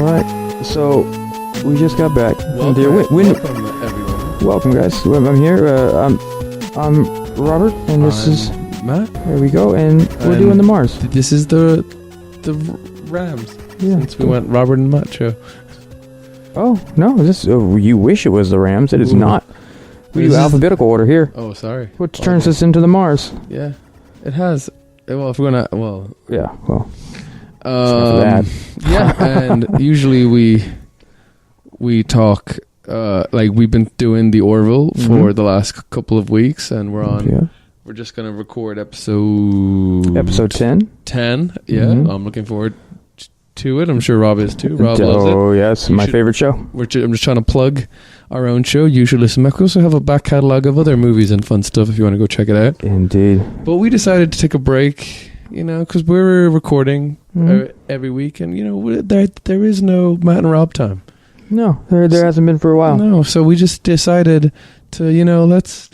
All right. So we just got back. Welcome, everyone. Welcome, guys. I'm here. I'm Robert, and this is Matt. There we go, and we're doing the Mars. This is the Rams. Yeah. Since we went Robert and Matt show. Oh no! You wish it was the Rams. It is not. We do alphabetical order here. Oh, sorry. Which turns us into the Mars. Yeah, it has. Well, if we're gonna, yeah. Well. That. Yeah, and usually we talk like we've been doing the Orville for the last couple of weeks, and we're on. Yeah. We're just gonna record episode 10. 10. Yeah, I'm looking forward to it. I'm sure Rob is too. Rob loves it. Oh yes, my favorite show. I'm just trying to plug our own show. You should listen back. We also have a back catalogue of other movies and fun stuff if you want to go check it out. Indeed. But we decided to take a break. Because we're recording every week, and there is no Matt and Rob time. No, there hasn't been for a while. No, so we just decided to let's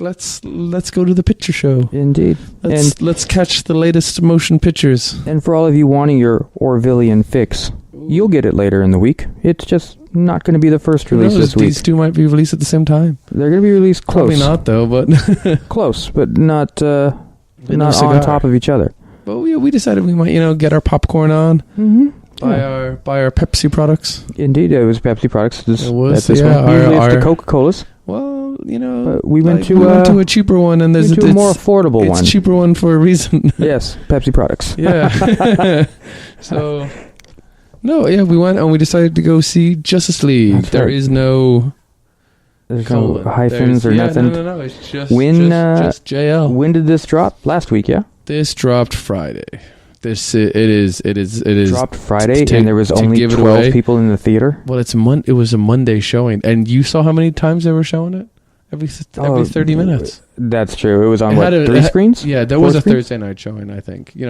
go to the picture show. Indeed, let's catch the latest motion pictures. And for all of you wanting your Orvillian fix, you'll get it later in the week. It's just not going to be the first release this week. These two might be released at the same time. They're going to be released close. Probably not though, but close, but not on top of each other. But we decided we might, get our popcorn on, buy our Pepsi products. Indeed, it was Pepsi products. It was, Usually it's the Coca-Colas. Well, we went to a cheaper one, and there's a more affordable one. It's cheaper one for a reason. Yes, Pepsi products. Yeah. So, we went and we decided to go see Justice League. That's there right. is no. There's no hyphens or nothing. No. It's just just JL. When did this drop? Last week, yeah. This dropped Friday. It is dropped Friday, and there was only 12 people in the theater. Well, it was a Monday showing, and you saw how many times they were showing it? Every 30 minutes. That's true. It was on 3 screens. Yeah, there was a Thursday night showing. I think they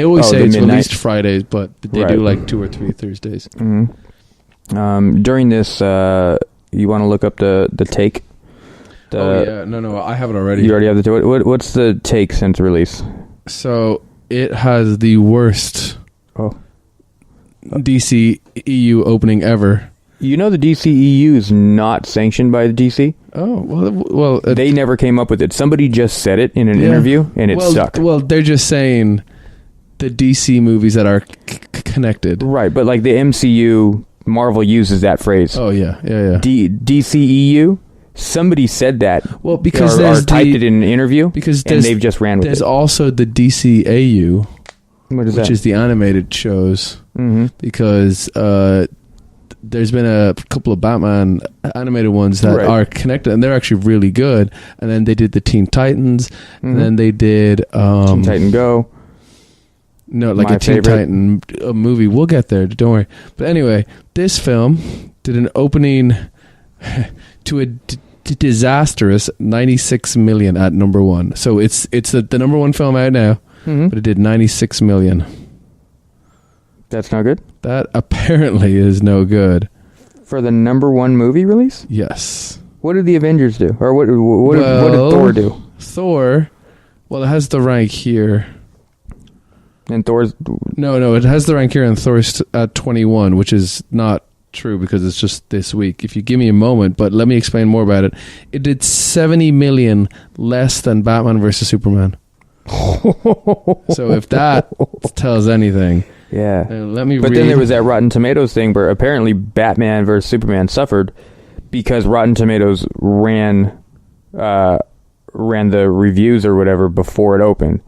always say it's released Fridays, but they do like 2 or 3 Thursdays. Mm-hmm. During this, you want to look up the take. No, I have it already. You already have the take. What's the take since release? So it has the worst DC EU opening ever. The DC EU is not sanctioned by the DC. Oh, well, they never came up with it. Somebody just said it in an interview, and it stuck. Well, they're just saying the DC movies that are connected. Right, but like the MCU, Marvel uses that phrase. Oh, yeah. DC EU, somebody said that. Well, because or typed it in an interview, and they've just ran with it. There's also the DCAU, which is the animated shows, because there's been a couple of Batman animated ones that are connected, and they're actually really good. And then they did the Teen Titans, and then they did Teen Titan Go. No, like a Teen Titan movie. We'll get there. Don't worry. But anyway, this film did an opening to a disastrous 96 million at number one. So it's the number one film out now, but it did 96 million. That's not good? That apparently is no good. For the number one movie release? Yes. What did the Avengers do? Or what did Thor do? Thor, it has the rank here. And Thor's... No, it has the rank here, and Thor's at 21, which is not true because it's just this week. If you give me a moment, but let me explain more about it. It did 70 million less than Batman vs. Superman. So if that tells anything... Yeah. Let me But then there was that Rotten Tomatoes thing where apparently Batman vs. Superman suffered because Rotten Tomatoes ran the reviews or whatever before it opened.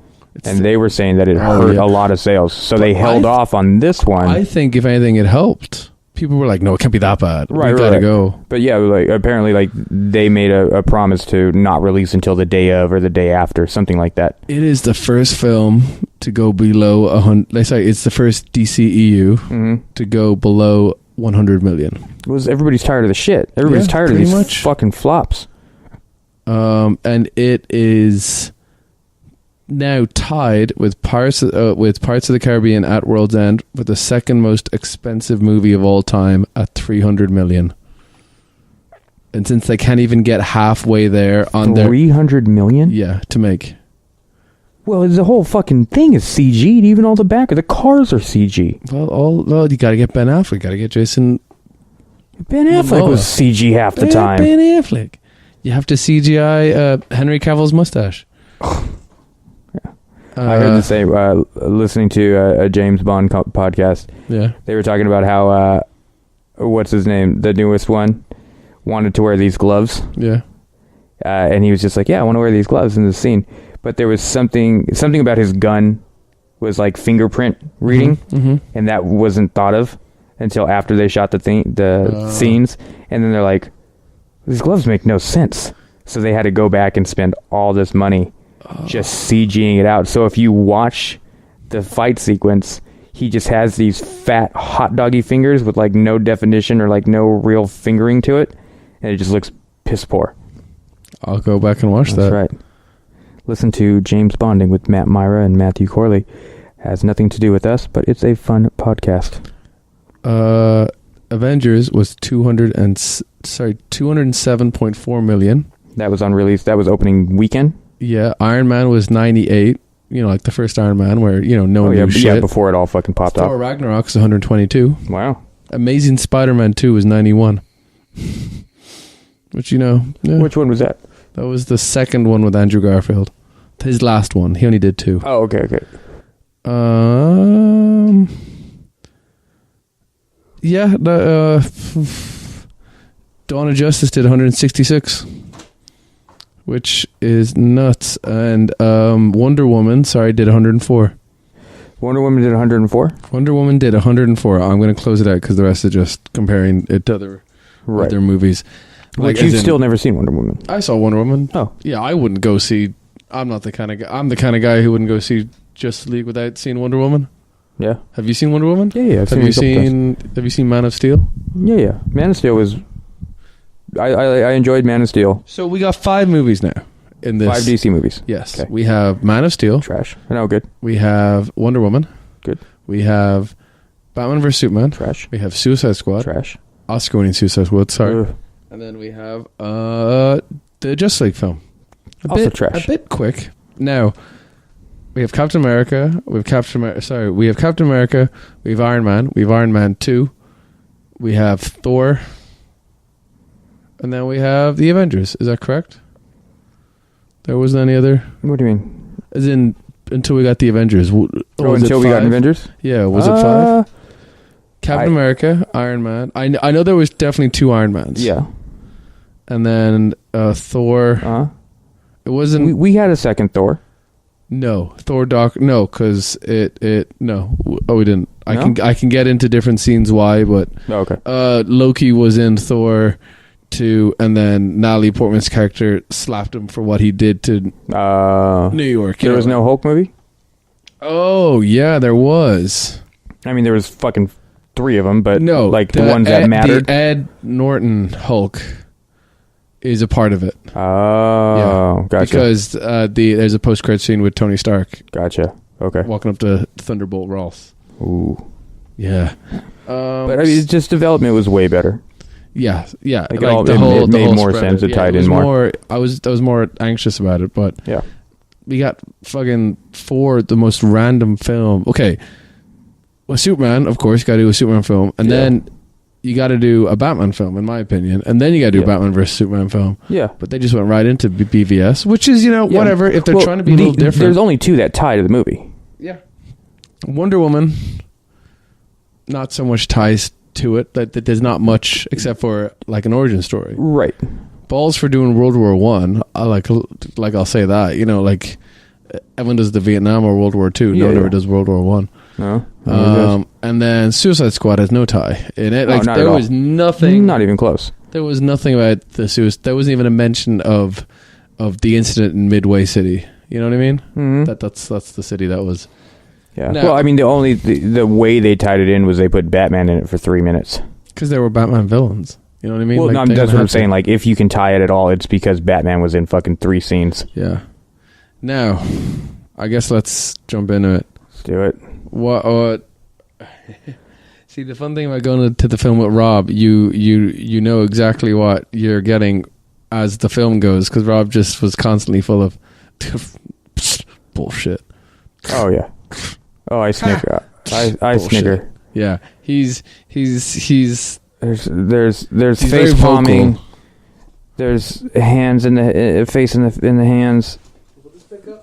And they were saying that it hurt a lot of sales. So they held off on this one. I think, if anything, it helped. People were like, no, it can't be that bad. Right, we gotta go. But yeah, apparently they made a promise to not release until the day of or the day after, something like that. It is the first film to go below 100. It's the first DCEU to go below 100 million. Everybody's tired of the shit. Everybody's tired of these fucking flops. And it is now tied with Pirates of the Caribbean at World's End for the second most expensive movie of all time at 300 million. And since they can't even get halfway there on 300 million? Yeah, to make. Well, the whole fucking thing is CG'd. Even all the back of the cars are CG. Well, you got to get Ben Affleck. Got to get Jason. Ben Affleck was CG half the time. Ben Affleck. You have to CGI Henry Cavill's mustache. I heard the same. Listening to a James Bond podcast. Yeah, they were talking about how what's his name, the newest one, wanted to wear these gloves. Yeah, and he was just like, "Yeah, I want to wear these gloves in this scene." But there was something about his gun was like fingerprint reading, and that wasn't thought of until after they shot the scenes. And then they're like, "These gloves make no sense," so they had to go back and spend all this money just CGing it out. So if you watch the fight sequence, he just has these fat hot doggy fingers with like no definition or like no real fingering to it, and it just looks piss poor. I'll go back and watch that. That's right. Listen to James Bonding with Matt Myra and Matthew Corley. Has nothing to do with us, but it's a fun podcast. Avengers was 207.4 million. That was on release. That was opening weekend. Yeah, Iron Man was 98. You know, like the first Iron Man, where no one knew shit. Yeah, before it all fucking popped off. Thor Ragnarok is 122. Wow. Amazing Spider-Man 2 was 91. Which yeah. Which one was that? That was the second one with Andrew Garfield. His last one. He only did 2. Oh, okay. Yeah, Dawn of Justice did 166, which is nuts. And Wonder Woman, did 104. Wonder Woman did 104? Wonder Woman did 104. I'm going to close it out because the rest is just comparing it to other movies. Like you've still never seen Wonder Woman. I saw Wonder Woman. Oh. Yeah, I wouldn't go see... I'm not the kind of guy... I'm the kind of guy who wouldn't go see Justice League without seeing Wonder Woman. Yeah. Have you seen Wonder Woman? Yeah. Have you seen Man of Steel? Yeah. Man of Steel was... I enjoyed Man of Steel. So we got 5 movies now in this. 5 DC movies. Yes. Okay. We have Man of Steel. Trash. No, good. We have Wonder Woman. Good. We have Batman vs. Superman. Trash. We have Suicide Squad. Trash. Oscar-winning Suicide Squad, sorry. Ugh. And then we have the Justice League film. Also trash. A bit quick. Now, we have Captain America. We have Captain America. We have Iron Man. We have Iron Man 2. We have Thor. And then we have the Avengers. Is that correct? There wasn't any other? What do you mean? As in, until we got the Avengers. Until we got Avengers? Yeah, was it 5? Captain America, Iron Man. I know there was definitely 2 Iron Mans. Yeah. And then Thor. It wasn't... We had a second Thor. No. Thor No, because no. Oh, we didn't. No? I can get into different scenes why, but... Oh, okay. Loki was in Thor 2, and then Natalie Portman's character slapped him for what he did to New York. There was no Hulk movie? Oh, yeah, there was. I mean, there was fucking 3 of them, but no, the ones that mattered. The Ed Norton Hulk is a part of it. Oh, yeah, gotcha. Because there's a post-credit scene with Tony Stark. Gotcha. Okay. Walking up to Thunderbolt Ross. Ooh. Yeah. But I mean, it's just development was way better. Yeah. Like it made more sense. It tied in more. I was more anxious about it, but yeah. We got fucking 4 the most random film. Okay. Well, Superman, of course, you got to do a Superman film, and then you got to do a Batman film, in my opinion, and then you got to do a Batman versus Superman film. Yeah, but they just went right into BVS, which is whatever. If they're trying to be a little different, there's only 2 that tie to the movie. Yeah, Wonder Woman, not so much ties to it. That there's not much except for like an origin story. Right. Balls for doing World War One. Like I'll say that. Like everyone does the Vietnam or World War Two. No one ever does World War One. No. And then Suicide Squad has no tie in it. Like there was nothing. Not even close. There was nothing about the Suicide. There wasn't even a mention of the incident in Midway City. You know what I mean? Mm-hmm. That's the city that was. Yeah. Now, well, I mean, the way they tied it in was they put Batman in it for 3 minutes. Because they were Batman villains. You know what I mean? Well, no, that's what I'm saying. Like, if you can tie it at all, it's because Batman was in fucking 3 scenes. Yeah. Now, I guess let's jump into it. Let's do it. What? See, the fun thing about going to the film with Rob, you know exactly what you're getting as the film goes, because Rob just was constantly full of bullshit. Oh yeah. Oh, I snicker. I snicker. Yeah, he's there's he's face palming. vocal. There's hands in the face in the hands.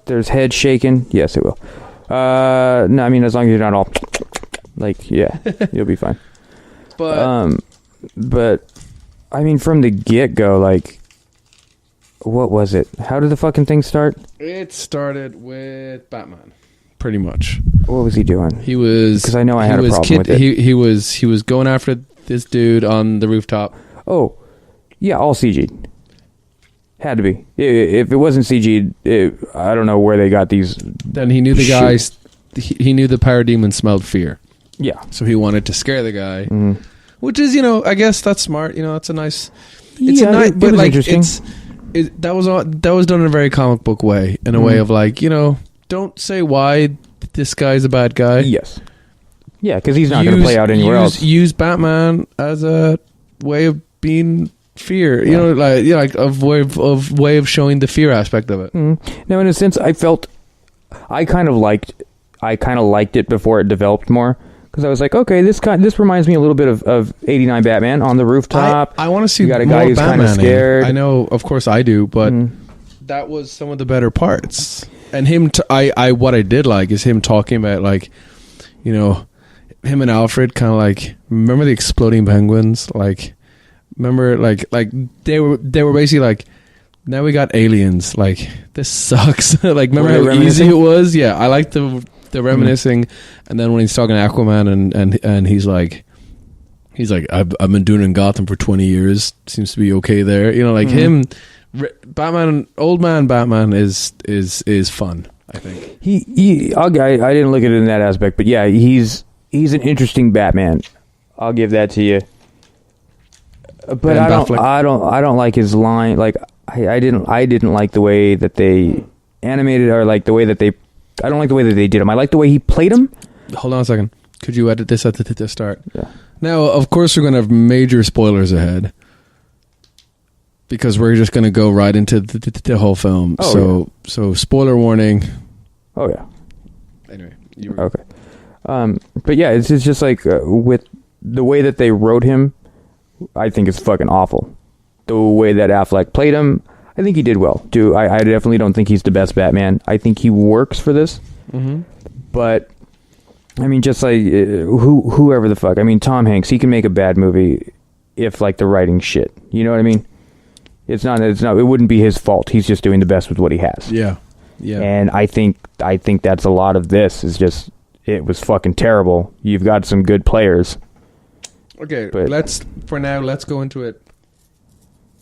There's head shaking. Yes, it will. No, I mean as long as you're not all like, yeah, you'll be fine. But I mean from the get go, like, what was it? How did the fucking thing start? It started with Batman, pretty much. What was he doing? He was, because I know I had a problem with it. He was going after this dude on the rooftop. Oh, yeah, all CG. Had to be. If it wasn't CG, I don't know where they got these. Then he knew the guys. He knew the parademon smelled fear. Yeah. So he wanted to scare the guy, which is, I guess that's smart. That's a nice. It's a nice, but like interesting. That was done in a very comic book way, in a way of like, don't say why this guy's a bad guy. Yes. Yeah, because he's not going to play out anywhere else. Use Batman as a way of being fear, like a way of showing the fear aspect of it. Now, in a sense, I kind of liked it before it developed more, because I was like, okay, this reminds me a little bit of '89 Batman on the rooftop. I want to see. You got a guy who's kind of scared. I know, of course, I do, but that was some of the better parts. And him, what I did like is him talking about, like, him and Alfred kind of like, remember the exploding penguins, like. Remember, like they were basically like, now we got aliens. Like, this sucks. Like, remember how easy it was? Yeah, I like the reminiscing. And then when he's talking to Aquaman and he's like, I've been doing it in Gotham for 20 years. Seems to be okay there. Like him, Batman, old man Batman is fun. I think I didn't look at it in that aspect, but yeah, he's an interesting Batman. I'll give that to you. But I don't like his line. Like, I didn't like the way that they animated, or like the way that I don't like the way that they did him. I like the way he played him. Hold on a second. Could you edit this at the start? Yeah. Now, of course, we're going to have major spoilers ahead, because we're just going to go right into the whole film. So spoiler warning. Oh yeah. Anyway, okay. But yeah, it's just like with the way that they wrote him. I think it's fucking awful. The way that Affleck played him, I think he did well. I definitely don't think he's the best Batman. I think he works for this. But, I mean, just like, whoever the fuck. I mean, Tom Hanks, he can make a bad movie if, like, the writing's shit. You know what I mean? It wouldn't be his fault. He's just doing the best with what he has. Yeah. Yeah. And I think that's a lot of this, is just, it was fucking terrible. You've got some good players. Okay, let's go into it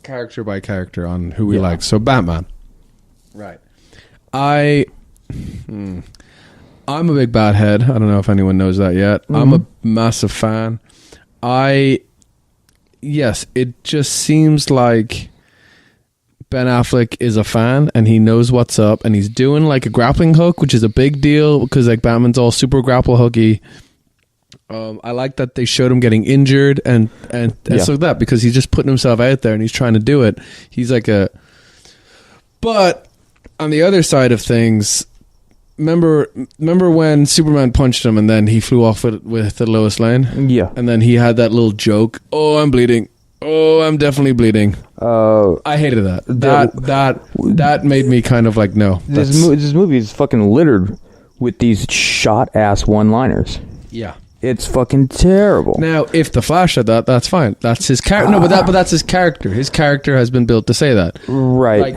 character by character on who we like. So Batman. Right. I'm a big Bathead. I don't know if anyone knows that yet. I'm a massive fan. Yes, it just seems like Ben Affleck is a fan and he knows what's up, and he's doing like a grappling hook, which is a big deal because like Batman's all super grapple hooky. I like that they showed him getting injured and stuff like that, because he's just putting himself out there and he's trying to do it. He's like but on the other side of things, remember when Superman punched him and then he flew off with the Lois Lane? Yeah. And then he had that little joke, "Oh, I'm bleeding. Oh, I'm definitely bleeding." I hated that. That made me kind of like, no. This movie is fucking littered with these shot-ass one-liners. Yeah. It's fucking terrible. Now, if the Flash said that, that's fine. That's his character. No, but that's his character. His character has been built to say that. Right. Like,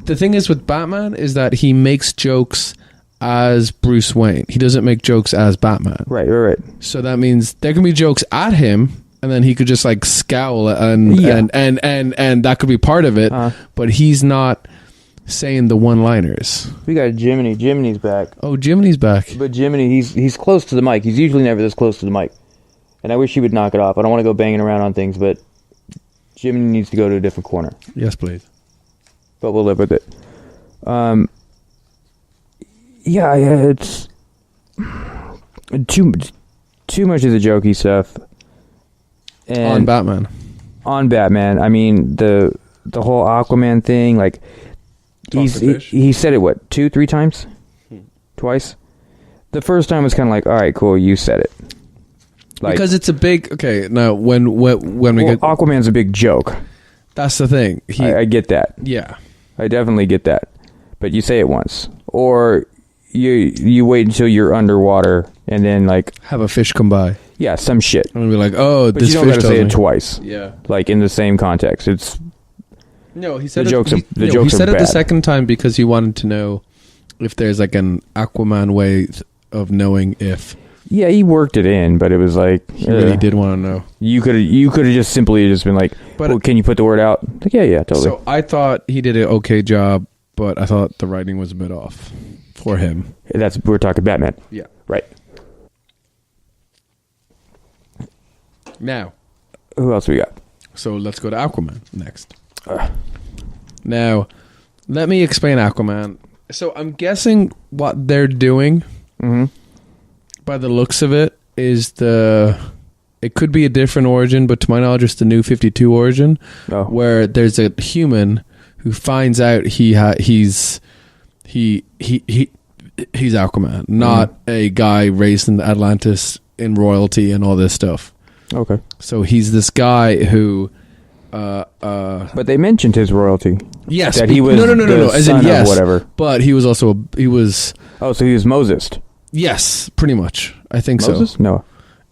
the thing is with Batman is that he makes jokes as Bruce Wayne. He doesn't make jokes as Batman. Right. So that means there can be jokes at him, and then he could just like scowl and that could be part of it. But he's not saying the one-liners. We got Jiminy. Jiminy's back. Oh, Jiminy's back. But Jiminy, he's close to the mic. He's usually never this close to the mic. And I wish he would knock it off. I don't want to go banging around on things, but Jiminy needs to go to a different corner. Yes, please. But we'll live with it. Yeah, it's too much of the jokey stuff. And on Batman. I mean, the whole Aquaman thing, like, he said it, what, 2-3 times? twice. The first time was kind of like, all right, cool, you said it. Like, because it's a big... Okay, now, when we get... Aquaman's a big joke. That's the thing. I get that. Yeah. I definitely get that. But you say it once. Or you wait until you're underwater and then, like... Have a fish come by. Yeah, some shit. And be like, oh, but this fish you don't gotta say it twice. Yeah. Like, in the same context. It's... No, he said the jokes he said it the second time because he wanted to know if there's, like, an Aquaman way of knowing if... Yeah, he worked it in, but it was like... He really did want to know. You could have just simply just been like, but well, can you put the word out? Like, yeah, totally. So I thought he did an okay job, but I thought the writing was a bit off for him. We're talking Batman. Yeah. Right. Now. Who else we got? So let's go to Aquaman next. Now, let me explain Aquaman. So I'm guessing what they're doing... Mm-hmm. By the looks of it, it could be a different origin, but to my knowledge, it's the New 52 origin, where there's a human who finds out he's Aquaman, not a guy raised in Atlantis in royalty and all this stuff. Okay. So he's this guy who... but they mentioned his royalty. Yes. That he was no. As in, yes. Whatever. But he was also... Oh, so he was Moses. Yes, pretty much. I think Moses? so. No.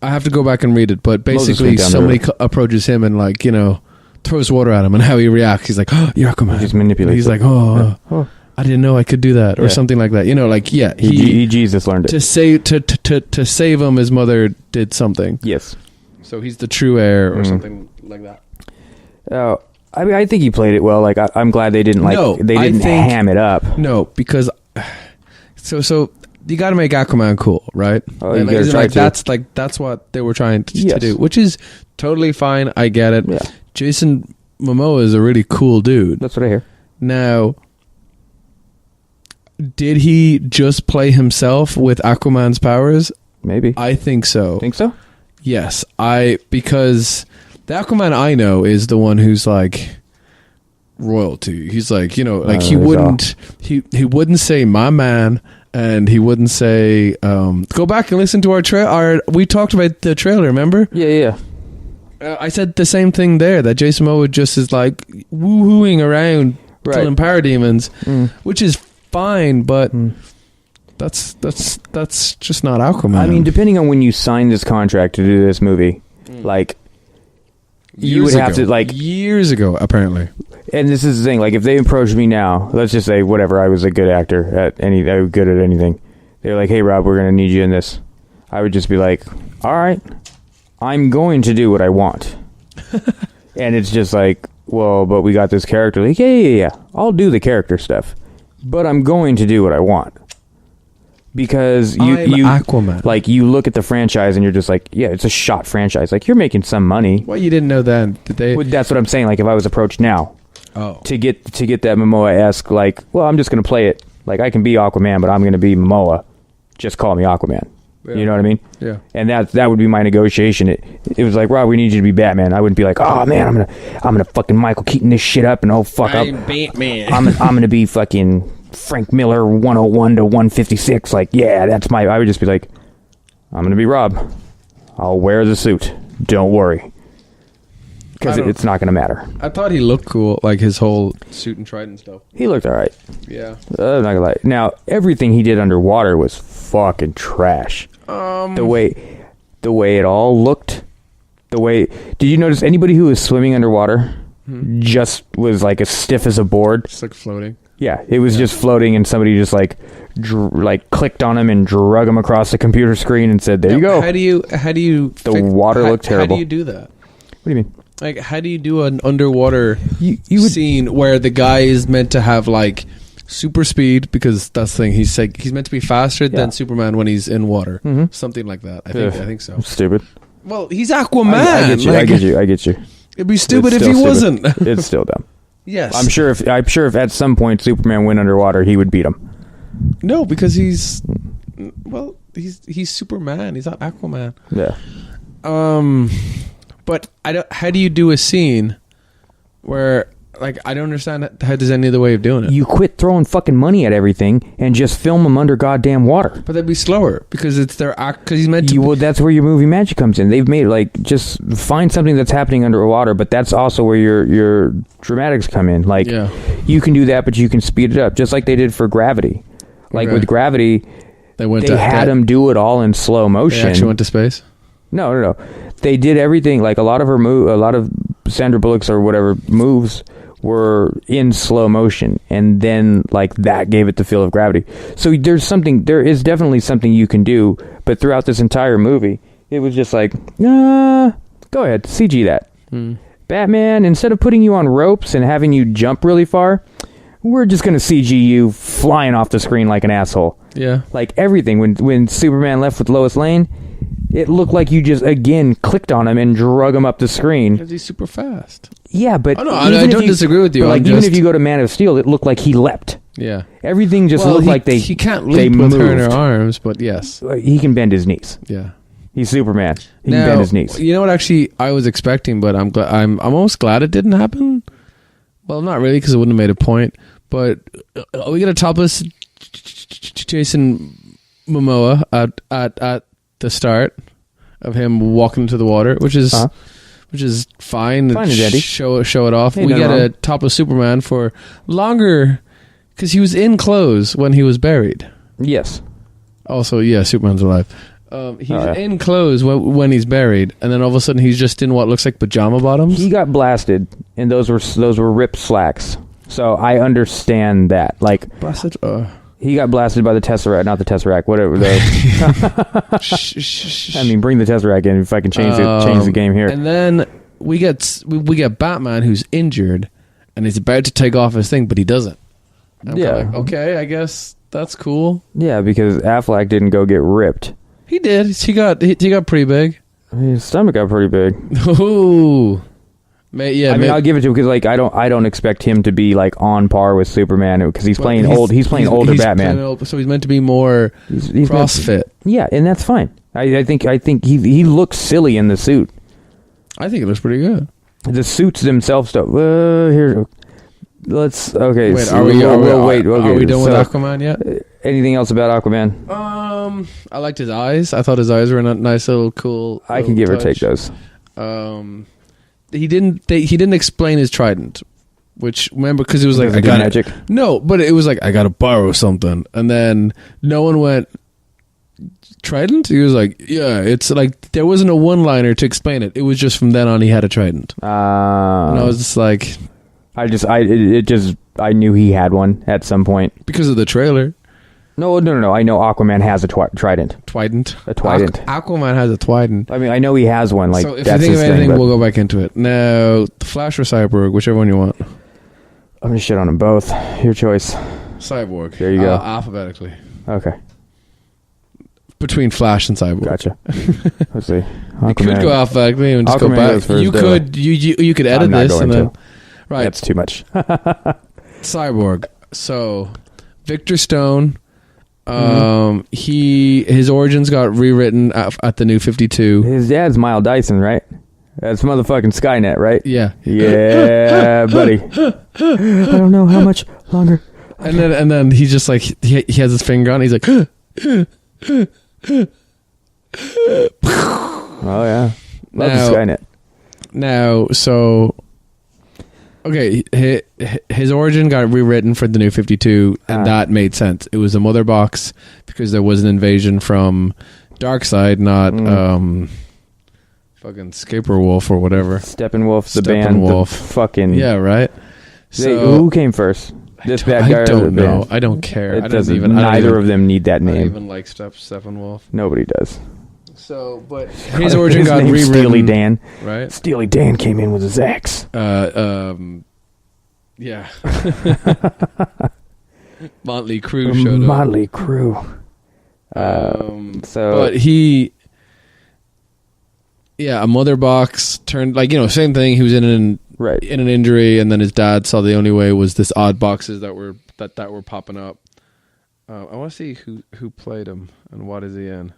I have to go back and read it, but basically somebody approaches him and, like, throws water at him, and how he reacts, he's like, oh, you're Aquaman. He's manipulated. He's like, oh, I didn't know I could do that, or something like that. He Jesus learned it. To save him, his mother did something. Yes. So he's the true heir, or something like that. Oh, I mean, I think he played it well. Like, I'm glad they didn't ham it up. No, because so you got to make Aquaman cool, right? Oh, you gotta try to. That's what they were trying to do, which is totally fine. I get it. Yeah. Jason Momoa is a really cool dude. That's what I hear. Now, did he just play himself with Aquaman's powers? Maybe. I think so. Think so? Yes, because the Aquaman I know is the one who's like royalty. He's like, he wouldn't say my man. And he wouldn't say, go back and listen to we talked about the trailer, remember? Yeah. I said the same thing there, that Jason Momoa just is like woo-hooing around killing parademons, which is fine, but that's just not Aquaman. I mean, depending on when you signed this contract to do this movie, like, you would have to, like... Years ago, apparently. And this is the thing, like, if they approached me now, let's just say, whatever, I was a good actor I was good at anything. They're like, hey, Rob, we're going to need you in this. I would just be like, all right, I'm going to do what I want. And it's just like, well, but we got this character. Like, yeah, I'll do the character stuff. But I'm going to do what I want. Because you Aquaman. Like, you look at the franchise and you're just like, yeah, it's a shot franchise. Like, you're making some money. Well, you didn't know then, did they? Well, that's what I'm saying. Like, if I was approached now, to get that Momoa-esque, like, well, I'm just going to play it. Like, I can be Aquaman, but I'm going to be Momoa. Just call me Aquaman. Yeah. You know what I mean? Yeah. And that would be my negotiation. It was like, Rob, we need you to be Batman. I wouldn't be like, oh man, I'm gonna fucking Michael Keaton this shit up and fuck up. I'm Batman. I'm gonna be fucking Frank Miller 101 to 156. Like, yeah, that's I would just be like, I'm gonna be Rob. I'll wear the suit. Don't worry. Because it's not gonna matter. I thought he looked cool, like his whole suit and trident stuff. He looked alright. Yeah. I'm not gonna lie. Now, everything he did underwater was fucking trash. The way it all looked, did you notice anybody who was swimming underwater just was like as stiff as a board? Just like floating. Yeah, it was just floating, and somebody just like clicked on him and drug him across the computer screen and said, "There you go." How do you? The water looked terrible. How do you do that? What do you mean? Like, how do you do an underwater scene where the guy is meant to have like super speed, because that's the thing, he's meant to be faster than Superman when he's in water, something like that. I think so. Stupid. Well, he's Aquaman. I get you. It'd be stupid if he wasn't. It's still dumb. Yes, I'm sure if at some point Superman went underwater, he would beat him. No, because he's Superman. He's not Aquaman. Yeah. But how do you do a scene where Like, I don't understand how there's any other way of doing it. You quit throwing fucking money at everything and just film them under goddamn water. But they'd be slower because it's their act. Because he's meant to. Well, that's where your movie magic comes in. They've made like just find something that's happening underwater, but that's also where your dramatics come in. Like you can do that, but you can speed it up, just like they did for Gravity. Like with Gravity, they had them do it all in slow motion. They actually went to space. No. They did everything. Like a lot of Sandra Bullock's or whatever moves were in slow motion, and then like that gave it the feel of Gravity. So there is definitely something you can do, but throughout this entire movie it was just like go ahead, CG that. Batman, instead of putting you on ropes and having you jump really far, we're just gonna CG you flying off the screen like an asshole. Like everything. When Superman left with Lois Lane, it looked like you just again clicked on him and drug him up the screen. Because he's super fast. Yeah, but I don't disagree with you. Like even if you go to Man of Steel, it looked like he leapt. Yeah, everything just looked like he can't leap with her in her arms, but yes, he can bend his knees. Yeah, he's Superman. He can bend his knees. You know what? Actually, I was expecting, but I'm glad. I'm almost glad it didn't happen. Well, not really, because it wouldn't have made a point. But we get a topless Jason Momoa at the start of him walking into the water, which is fine. Show it off. We get a topless Superman for longer because he was in clothes when he was buried. Yes. Also, yeah, Superman's alive. He's in clothes when he's buried, and then all of a sudden he's just in what looks like pajama bottoms. He got blasted, and those were ripped slacks. So I understand that. Like blasted. He got blasted by the Tesseract, not the Tesseract, whatever. I mean, bring the Tesseract in if I can change the game here. And then we get Batman who's injured, and he's about to take off his thing, but he doesn't. Like, okay, I guess that's cool. Yeah, because Affleck didn't go get ripped. He did. He got pretty big. His stomach got pretty big. Ooh. I mean, I'll give it to him because like I don't expect him to be like on par with Superman because he's playing older Batman. So he's meant to be more he's CrossFit. Yeah, and that's fine. I think he looks silly in the suit. I think it looks pretty good. The suits themselves don't. Here, let's. Okay. Wait, are we done with Aquaman yet? Anything else about Aquaman? I liked his eyes. I thought his eyes were a nice little cool. I can give or take those. He didn't explain his trident, which remember because it was like I got magic. No, but it was like I gotta borrow something, and then no one went trident. He was like, yeah, it's like there wasn't a one-liner to explain it. It was just from then on he had a trident. And I was just like, I knew he had one at some point because of the trailer. No. I know Aquaman has a trident. Trident? A trident. Aquaman has a trident. I mean, I know he has one. Like, so if you think of anything, we'll go back into it. Now, the Flash or Cyborg, whichever one you want. I'm going to shit on them both. Your choice. Cyborg. There you go. Alphabetically. Okay. Between Flash and Cyborg. Gotcha. Let's see. Aquaman. You could go alphabetically and just go back. You could edit this and then... Right. That's too much. Cyborg. So, Victor Stone... his origins got rewritten at the New 52. His dad's Miles Dyson, right? That's motherfucking Skynet, right? Yeah. Yeah, buddy. I don't know how much longer. And then he's just like he has his finger on. He's like, oh yeah, love the Skynet. Now, so. Okay, his origin got rewritten for the New 52, and that made sense. It was a mother box because there was an invasion from Darkseid, not fucking Steppenwolf or whatever. Steppenwolf, the band. The fucking... Yeah, right? So, who came first? This bad guy? I don't know. I don't care. Neither of them need that name. I don't even like Steppenwolf. Nobody does. So, but his origin got rewritten. Steely Dan, right? Steely Dan came in with his axe. Yeah. Motley Crue showed up. Motley Crue. But a mother box turned same thing. He was in an injury, and then his dad saw the only way was this odd boxes that were popping up. I want to see who played him and what is he in.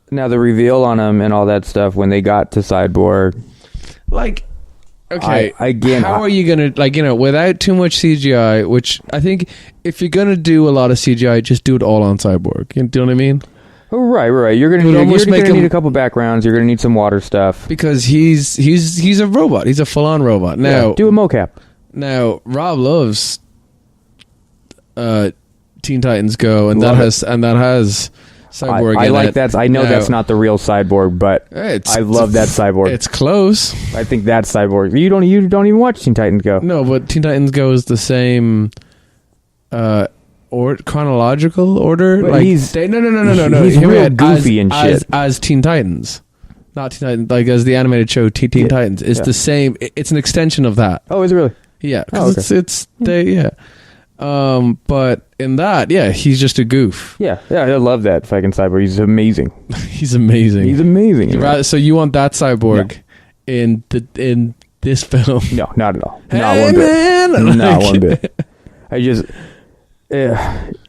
Now the reveal on him and all that stuff when they got to Cyborg. Like, okay, how are you gonna, like, you know, without too much CGI? Which I think if you're gonna do a lot of CGI, just do it all on Cyborg. You know what I mean? Oh, right. You're gonna need a couple backgrounds. You're gonna need some water stuff because he's a robot. He's a full-on robot. Now, do a mocap. Now, Rob loves Teen Titans Go, and that has Cyborg. I in like it. that. I know that's not the real Cyborg, but I love that Cyborg. It's close. I think that's Cyborg. You don't even watch Teen Titans Go. No, but Teen Titans Go is the same or chronological order. But like he's no. He's real goofy and shit. As Teen Titans. Not Teen Titans, like as the animated show Teen Titans. It's the same. It's an extension of that. Oh, is it really? Yeah, because but in that, he's just a goof. Yeah, I love that fucking Cyborg. He's amazing. He's amazing. So you want that Cyborg in this film? No, not at all. Not one bit. Not one bit. I just he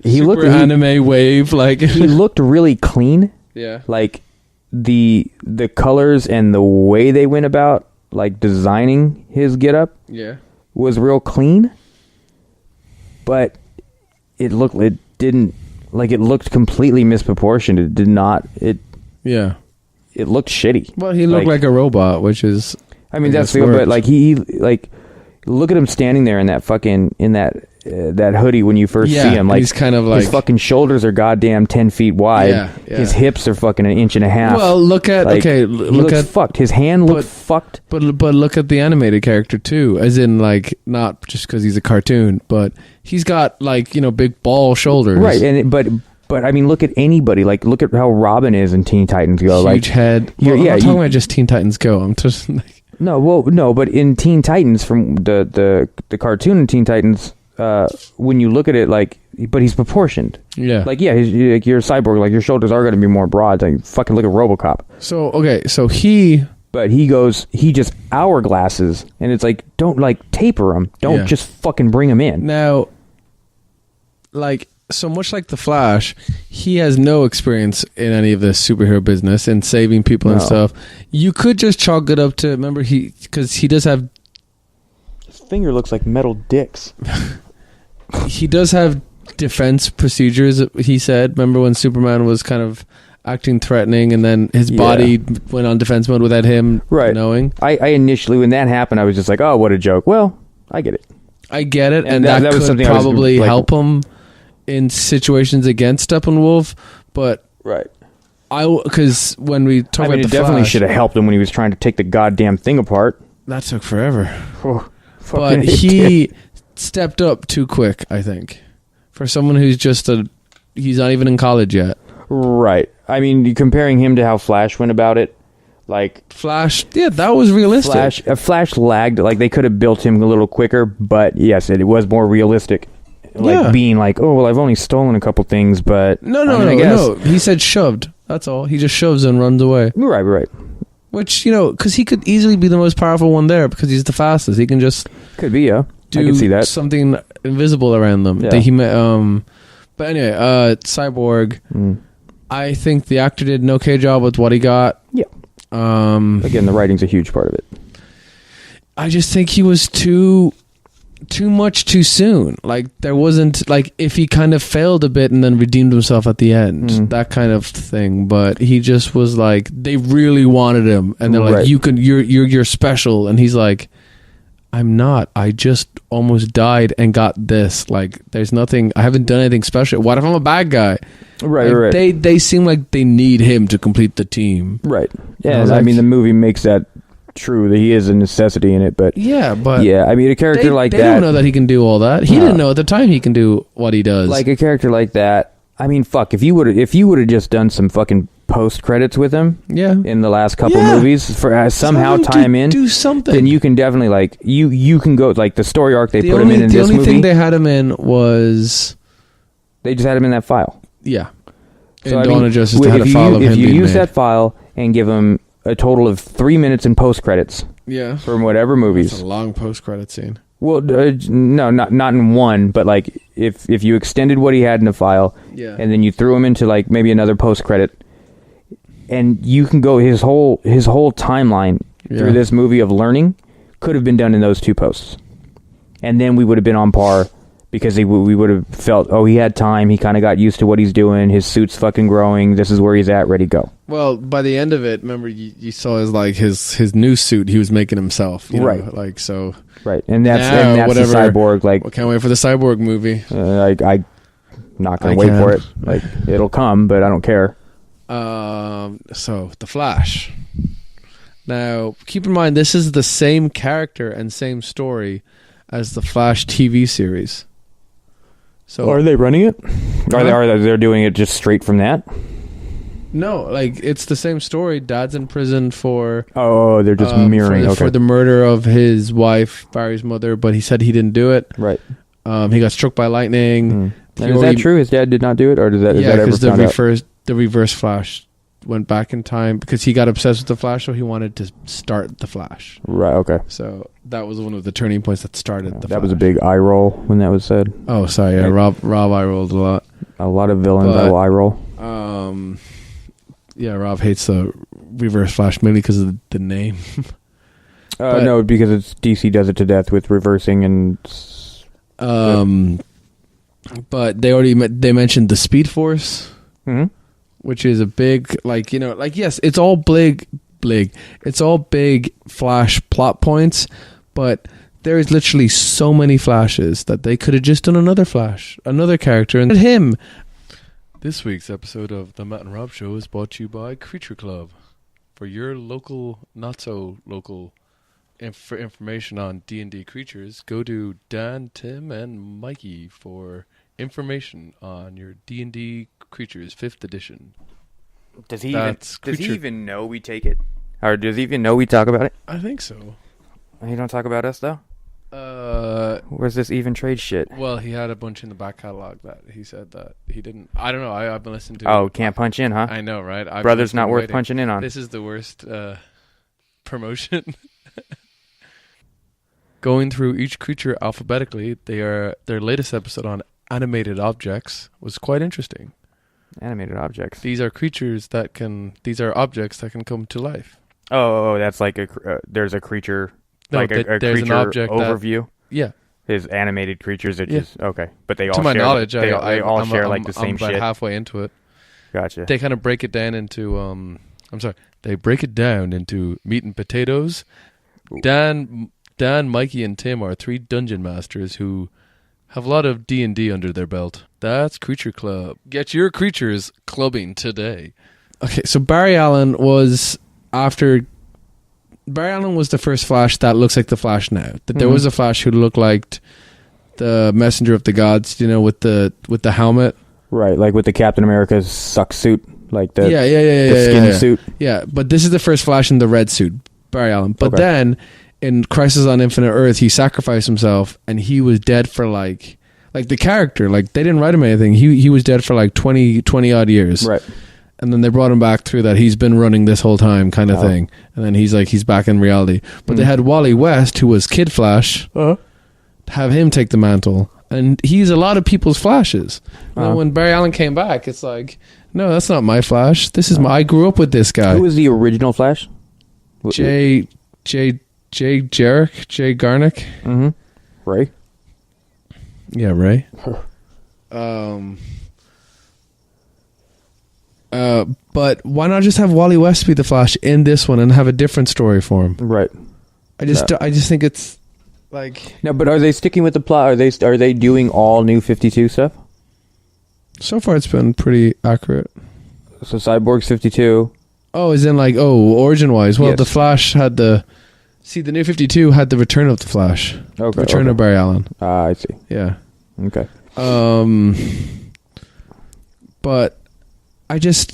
super looked anime wave like he looked really clean. Yeah, like the colors and the way they went about like designing his getup. Yeah. Was real clean, but it looked completely misproportioned. It did not. It looked shitty. Well, he looked like a robot, which is. I mean, that's the. But like he like, look at him standing there in that fucking that hoodie when you first see him. Like he's kind of like his fucking shoulders are goddamn 10 feet wide. Yeah. His hips are fucking 1.5 inches. Well, look at look at fucked. His hand looks fucked. But look at the animated character too, as in like not just because he's a cartoon, but he's got like big ball shoulders. Right, and but I mean, look at anybody. Like look at how Robin is in Teen Titans Go. Huge head. Well, I'm not talking about just Teen Titans Go. I'm just like no, but in Teen Titans from the cartoon in Teen Titans. When you look at it, but he's proportioned. Yeah. You're a cyborg. Like your shoulders are going to be more broad. Like fucking look at RoboCop. So he just hourglasses, and it's like don't taper him. Don't just fucking bring him in. Now, so much like the Flash, he has no experience in any of this superhero business and saving people and stuff. You could just chalk it up to because he does have. His finger looks like metal dicks. He does have defense procedures, he said. Remember when Superman was kind of acting threatening and then his body went on defense mode without him knowing? I initially, when that happened, I was just like, oh, what a joke. Well, I get it. And that was could something probably help him in situations against Steppenwolf, but... Right. Because when we talk about the it definitely Flash, should have helped him when he was trying to take the goddamn thing apart. That took forever. Oh, but he stepped up too quick, I think. For someone who's he's not even in college yet. Right. I mean, comparing him to how Flash went about it, like... Flash, that was realistic. Flash lagged. Like, they could have built him a little quicker, but yes, it was more realistic. Being like, oh, well, I've only stolen a couple things, but... No. He said shoved. That's all. He just shoves and runs away. Right. Which, because he could easily be the most powerful one there because he's the fastest. He can just... Could be, yeah. I can see that. Something invisible around them. Yeah. But anyway, Cyborg, I think the actor did an okay job with what he got. Yeah. Again, the writing's a huge part of it. I just think he was too much too soon. Like, there wasn't, if he kind of failed a bit and then redeemed himself at the end, that kind of thing. But he just was like, they really wanted him, and they're like, you're special, and he's like, I'm not. I just almost died and got this. Like, there's nothing. I haven't done anything special. What if I'm a bad guy? Right. They seem like they need him to complete the team. Right. Yeah. I mean, the movie makes that true, that he is a necessity in it. But I mean, a character like that. They don't know that he can do all that. He didn't know at the time he can do what he does. Like a character like that. I mean, fuck. If you would have just done some fucking post credits with him, in the last couple movies for somehow do something, then you can definitely you can go the story arc they put him in this movie. The only thing they had him in was they just had him in that file. Yeah. So and Dawn of Justice had a file of him. If you use that file and give him a total of 3 minutes in post credits, from whatever movies, that's a long post credit scene. Well, no, not in one, but if you extended what he had in the file, and then you threw him into maybe another post credit, and you can go his whole timeline through this movie of learning could have been done in those 2 posts. And then we would have been on par because we would have felt, oh, he had time. He kind of got used to what he's doing. His suit's fucking growing. This is where he's at. Ready to go. Well, by the end of it, remember you saw his new suit he was making himself. Right. Like, so. Right. And that's whatever, the Cyborg. Like, I can't wait for the Cyborg movie. I'm not going to wait for it. Like, it'll come, but I don't care. So, The Flash. Now, keep in mind, this is the same character and same story as the Flash TV series. So are they running it? Are they doing it just straight from that? No, like it's the same story. Dad's in prison for they're just mirroring for the murder of his wife, Barry's mother, but he said he didn't do it. Right. He got struck by lightning. And is that true? His dad did not do it, or is that ever found out? The reverse Flash went back in time because he got obsessed with the Flash, so he wanted to start the Flash. Right. Okay. So that was one of the turning points that started the Flash. That was a big eye roll when that was said. Oh, sorry. Yeah, Rob eye rolled a lot. A lot of villains eye roll. Yeah, Rob hates the reverse Flash mainly because of the name. No, because it's DC does it to death with reversing and. But they mentioned the Speed Force. Mm-hmm. Which is a big, yes, it's all big, it's all big Flash plot points, but there is literally so many Flashes that they could have just done another Flash, another character, and him. This week's episode of The Matt and Rob Show is brought to you by Creature Club. For your local, not so local, for information on D&D creatures, go to Dan, Tim, and Mikey for information on your D&D Creatures 5th edition. Does he even know we take it? Or does he even know we talk about it? I think so. He don't talk about us though? Where's this even trade shit? Well, he had a bunch in the back catalog that he said that he didn't. I don't know. I've been listening to. Oh, can't punch in, huh? I know, right? Brother's not worth punching in on. This is the worst promotion. Going through each creature alphabetically, their latest episode on animated objects was quite interesting. Animated objects. These are objects that can come to life. Oh, that's like there's a creature, there's creature an object overview. Yeah. His animated creatures are just okay, but they all. To my knowledge, they all share like the same shit. I'm about halfway into it. Gotcha. They kind of break it down into They break it down into meat and potatoes. Dan, Mikey, and Tim are 3 dungeon masters who have a lot of D&D under their belt. That's Creature Club. Get your creatures clubbing today. Okay, so Barry Allen was the first Flash that looks like the Flash now. There was a Flash who looked like the Messenger of the Gods, with the helmet. Right, like with the Captain America's suck suit, like the skin suit. Yeah, but this is the first Flash in the red suit, Barry Allen. But then in Crisis on Infinite Earth, he sacrificed himself, and he was dead for like the character. Like they didn't write him anything. He was dead for like 20 odd years. Right. And then they brought him back through that he's been running this whole time kind of thing. And then he's back in reality. But they had Wally West, who was Kid Flash, have him take the mantle. And he's a lot of people's Flashes. And then when Barry Allen came back, it's like, no, that's not my Flash. This is I grew up with this guy. Who was the original Flash? Jay Garnick. Mm-hmm. Ray? Yeah, Ray. But why not just have Wally West be the Flash in this one and have a different story for him? Right. I just think it's like no. But are they sticking with the plot? Are they doing all new 52 stuff? So far, it's been pretty accurate. So Cyborg's 52. Oh, as in origin wise? Well, yes. The Flash had the new 52 had the return of the Flash. Okay. Return of Barry Allen. I see. Yeah. Okay. But I just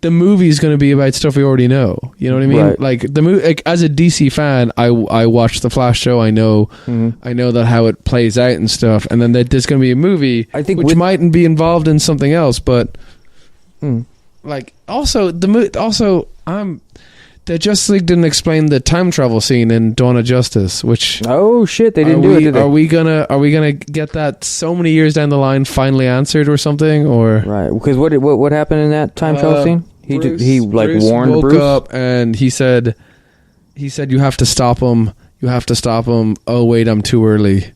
the movie is going to be about stuff we already know. You know what I mean? Right. Like the movie, as a DC fan, I watched the Flash show. I know that how it plays out and stuff. And then there's going to be a movie, which mightn't be involved in something else, but the Justice League didn't explain the time travel scene in Dawn of Justice, which shit, they didn't do it. Did they? Are we gonna get that so many years down the line finally answered or something? Or right? Because what happened in that time travel scene? He warned woke Bruce up and he said you have to stop him. You have to stop him. Oh wait, I'm too early.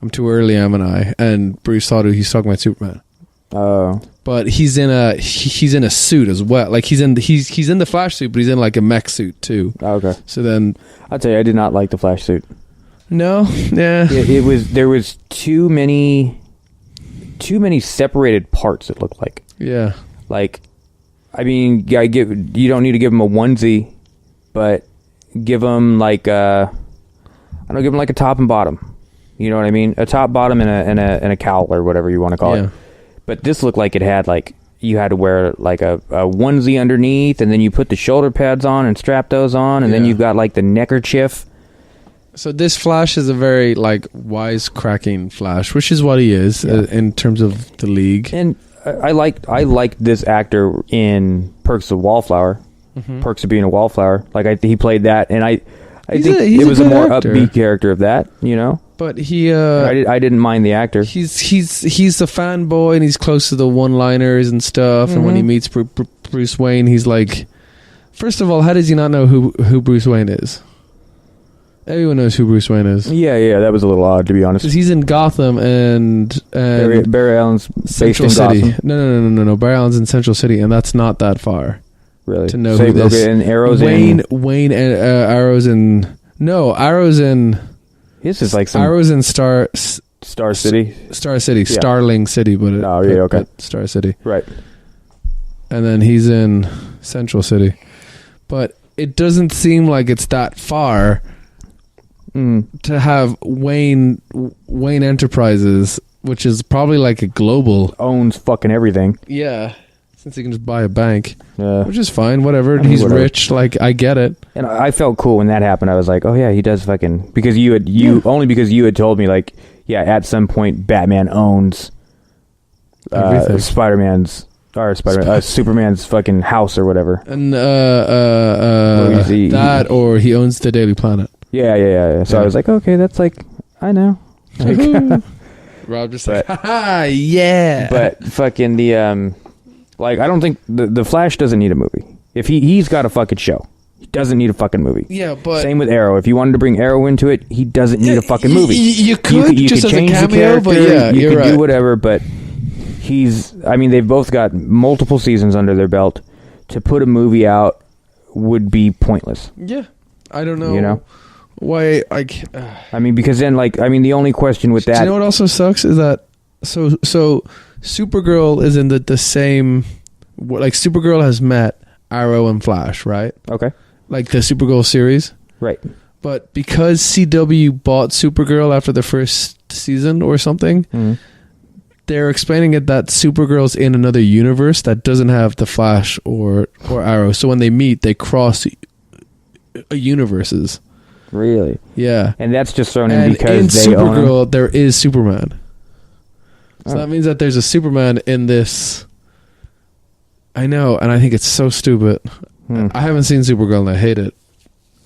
I'm too early, am I? And Bruce thought he's talking about Superman. Oh. But he's in a suit as well. Like he's in the Flash suit, but he's in like a mech suit too. Okay. So then I'll tell you, I did not like the Flash suit. No, yeah. There was too many separated parts. It looked like. Yeah. Like, I mean, you don't need to give him a onesie, but give him like give him like a top and bottom. You know what I mean? A top, bottom, and a cowl or whatever you want to call it. But this looked like it had like you had to wear like a onesie underneath, and then you put the shoulder pads on and strap those on, and then you've got like the neckerchief. So this Flash is a very like wisecracking Flash, which is what he is in terms of the league. And I liked this actor in Perks of Wallflower, Perks of Being a Wallflower. Like he played that, and I think it was a more upbeat character of that, you know. But he, I didn't mind the actor. He's a fanboy, and he's close to the one-liners and stuff. And when he meets Bruce Wayne, he's like, first of all, how does he not know who Bruce Wayne is? Everyone knows who Bruce Wayne is. Yeah, that was a little odd, to be honest. Because he's in Gotham and Barry Allen's Central City. No. Barry Allen's in Central City, and that's not that far. Really? To know who this. Okay, and Arrow's Wayne and Arrow's in. No, Arrow's in. This is like some Arrow's in Star City. Star City, Starling City, but Star City. Right. And then he's in Central City, but it doesn't seem like it's that far. To have Wayne Enterprises, which is probably like a global, owns fucking everything. Yeah, since he can just buy a bank, yeah, which is fine. Whatever, he's rich. Like I get it. And I felt cool when that happened. I was like, oh yeah, he does fucking because only because you had told me like at some point Batman owns Superman's fucking house or whatever. And that or he owns the Daily Planet. Yeah. So I was like, okay, that's like, I know. Like, Rob just like, haha, yeah. But fucking I don't think the Flash doesn't need a movie. If he's got a fucking show, he doesn't need a fucking movie. Yeah, but same with Arrow. If you wanted to bring Arrow into it, he doesn't need a fucking movie. You could just as a cameo, but you could do whatever. But they've both got multiple seasons under their belt. To put a movie out would be pointless. Yeah, I don't know. You know. Why because then the only question with that, do you know what also sucks is that so Supergirl is in the same, like Supergirl has met Arrow and Flash, right? Okay. Like the Supergirl series, right? But because CW bought Supergirl after the first season or something, they're explaining it that Supergirl's in another universe that doesn't have the Flash or Arrow. So when they meet, they cross universes. Really? Yeah. And that's just thrown in because in they Supergirl, there is Superman. So that means that there's a Superman in this. I know, and I think it's so stupid. I haven't seen Supergirl and I hate it.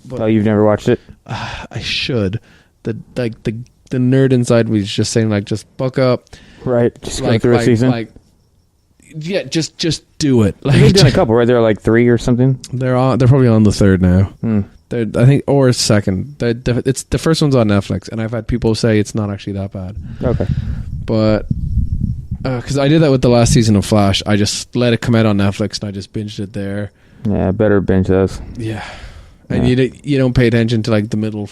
But you've never watched it? I should. The nerd inside me is just saying like, just buck up. Right. Just go through a season. Yeah, just do it. Like, they've done a couple, right? There are like 3 or something. They're probably on the 3rd now. I think, or 2nd. It's the first one's on Netflix, and I've had people say it's not actually that bad. Okay, but because I did that with the last season of Flash, I just let it come out on Netflix, and I just binged it there. Yeah, better binge those. Yeah, and you don't pay attention to like the middle.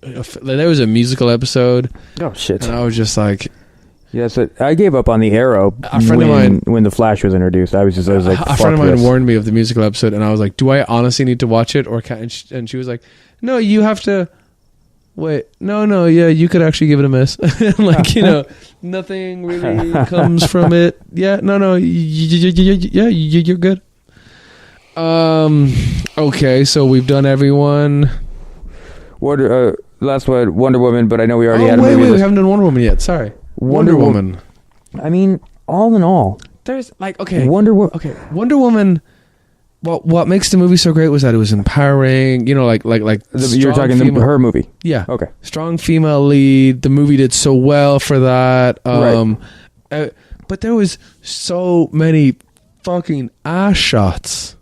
There was a musical episode. Oh shit! And I was just like. Yes, I gave up on the Arrow when the Flash was introduced. I was like, a friend of mine warned me of the musical episode, and I was like, "Do I honestly need to watch it, or can?" And she was like, "No, you have to." Wait, no, yeah, you could actually give it a miss. Nothing really comes from it. Yeah, no, you're good. Okay, so we've done everyone. Last one, Wonder Woman, but I know we already had a movie. Wait, we haven't done Wonder Woman yet. Sorry. Wonder Woman. I mean, all in all, there's like Wonder Woman. What makes the movie so great was that it was empowering. You know, like you're talking her movie. Yeah. Okay. Strong female lead. The movie did so well for that. Right. But there was so many fucking ass shots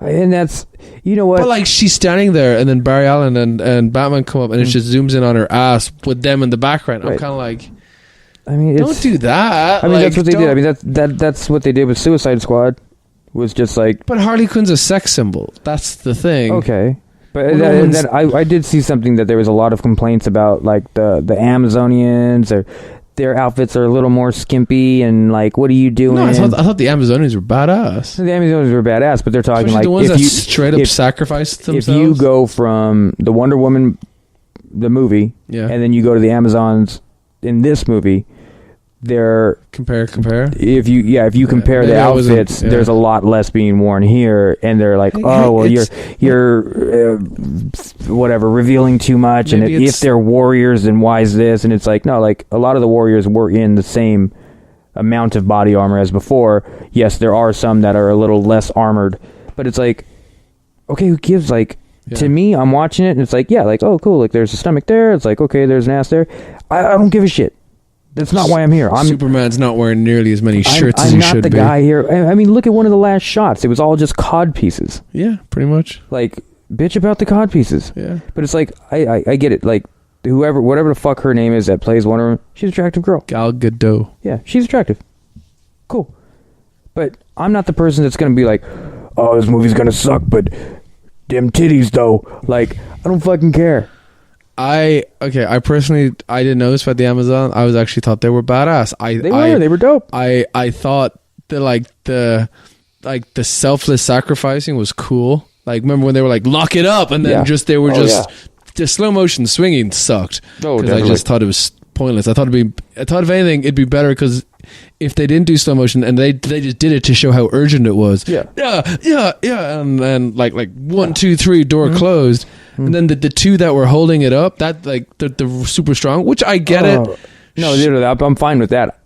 And that's, you know what? But like she's standing there, and then Barry Allen and Batman come up, and it just zooms in on her ass with them in the background. I'm kind of like, I mean, don't do that. I mean, that's what they did. I mean, that's what they did with Suicide Squad. Was just like. But Harley Quinn's a sex symbol. That's the thing. Okay. But then I did see something that there was a lot of complaints about, like the Amazonians, or their outfits are a little more skimpy, and like, what are you doing? No, I thought the Amazonians were badass. The Amazonians were badass, but they're talking especially like the ones that straight up sacrificed themselves. If you go from the Wonder Woman, the movie, and then you go to the Amazons in this movie, they're compare. If you compare the outfits, there's a lot less being worn here, and they're like, you're whatever, revealing too much, and if they're warriors, then why is this? And it's like, no, like a lot of the warriors were in the same amount of body armor as before. Yes, there are some that are a little less armored, but it's like, okay, who gives? Like, to me, I'm watching it, and it's like, yeah, like, oh, cool, like there's a stomach there. It's like, okay, there's an ass there. I don't give a shit. That's not why I'm here. Superman's not wearing nearly as many shirts as he should be. I'm not the guy here. I mean, look at one of the last shots. It was all just cod pieces. Yeah, pretty much. Like, bitch about the cod pieces. Yeah. But it's like, I get it. Like, whatever the fuck her name is that plays Wonder Woman, she's an attractive girl. Gal Gadot. Yeah, she's attractive. Cool. But I'm not the person that's going to be like, oh, this movie's going to suck, but them titties, though. Like, I don't fucking care. I personally didn't notice about the Amazon. I was actually thought they were badass. They were dope. I thought that the selfless sacrificing was cool. Like, remember when they were like, lock it up, and then the slow motion swinging sucked. Oh, because I just thought it was pointless. I thought if anything it'd be better, because if they didn't do slow motion and they just did it to show how urgent it was. Yeah, and then like 1, 2, 3, door closed. And then the two that were holding it up, that like they're super strong, which I get it. No, I'm fine with that.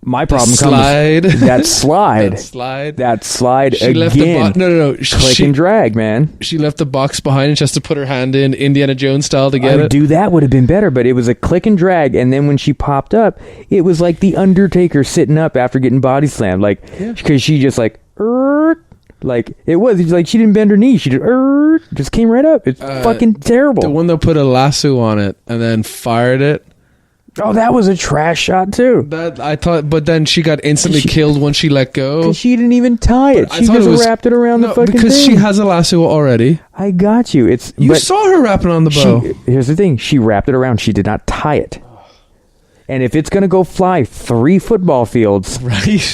My problem comes that slide. She again. Left the no. Click and drag, man. She left the box behind and she has to put her hand in Indiana Jones style to get it. That would have been better, but it was a click and drag, and then when she popped up, it was like the Undertaker sitting up after getting body slammed, like because she just like. Like, it was like she didn't bend her knee. She just came right up. It's fucking terrible. The one that put a lasso on it and then fired it. Oh, that was a trash shot too. That I thought, but then she got instantly killed when she let go. Because she didn't even tie it. She just wrapped it around the fucking because thing. She has a lasso already. I got you. You saw her wrapping on the bow. Here's the thing. She wrapped it around. She did not tie it. And if it's going to go fly 3 football fields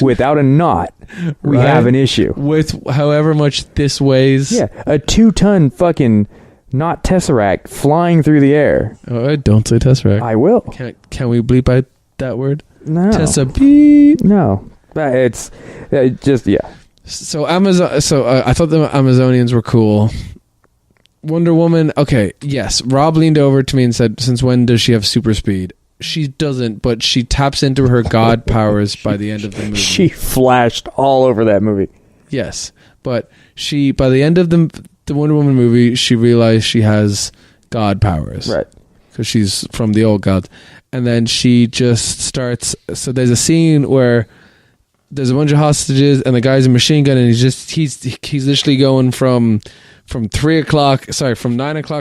without a knot, we have an issue. With however much this weighs. Yeah, a 2-ton fucking knot tesseract flying through the air. Oh, don't say tesseract. I will. Can we bleep out that word? No. Tessa-beep. No. But it's just, yeah. So Amazon. So I thought the Amazonians were cool. Wonder Woman. Okay, yes. Rob leaned over to me and said, "Since when does she have super speed?" She doesn't, but she taps into her god powers by the end of the movie. She flashed all over that movie. Yes, but by the end of the Wonder Woman movie, she realized she has god powers. Right. Because she's from the old gods. And then she just starts... So there's a scene where there's a bunch of hostages and the guy's a machine gun, and he's literally going from 9 o'clock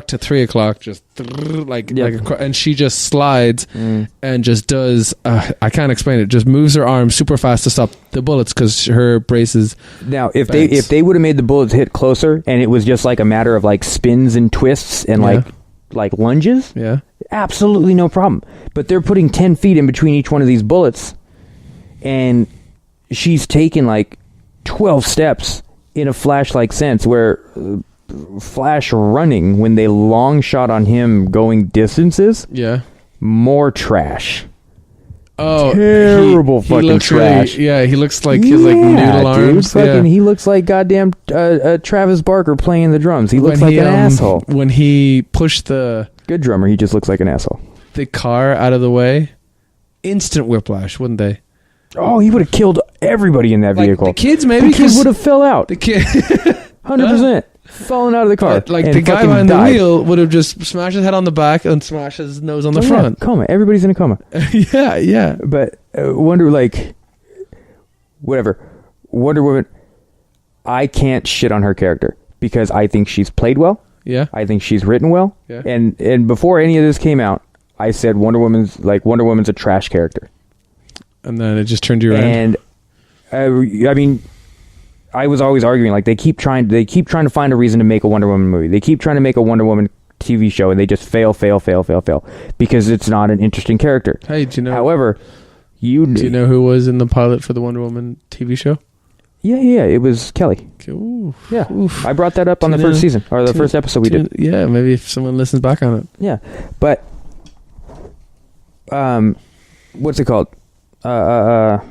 to 3 o'clock, just and she just slides and just does I can't explain it, just moves her arm super fast to stop the bullets because her braces. Now if they would have made the bullets hit closer and it was just like a matter of like spins and twists and like lunges, absolutely no problem, but they're putting 10 feet in between each one of these bullets, and she's taken like 12 steps in a Flash-like sense where Flash running, when they long shot on him going distances, more trash. Oh, terrible fucking trash. Really, he looks like he's like noodle arms. Fucking, he looks like goddamn Travis Barker playing the drums. He looks like an asshole. When he pushed the good drummer, he just looks like an asshole. The car out of the way, instant whiplash, wouldn't they? Oh, he would have killed everybody in that vehicle. The kids, maybe. The kids would have fell out. The kid, 100%. Falling out of the car. Like the guy behind the wheel would have just smashed his head on the back and smashed his nose on the front. Yeah, coma. Everybody's in a coma. yeah. But Wonder Woman. I can't shit on her character because I think she's played well. Yeah. I think she's written well. Yeah. And before any of this came out, I said Wonder Woman's a trash character. And then it just turned you around. And I mean, I was always arguing like they keep trying to find a reason to make a Wonder Woman movie. They keep trying to make a Wonder Woman TV show, and they just fail because it's not an interesting character. Hey, do you know? However, do you know who was in the pilot for the Wonder Woman TV show? Yeah, it was Kelly. Okay, oof, yeah, oof. I brought that up on the first season or the first episode we did. Yeah, maybe if someone listens back on it. Yeah, but what's it called? Where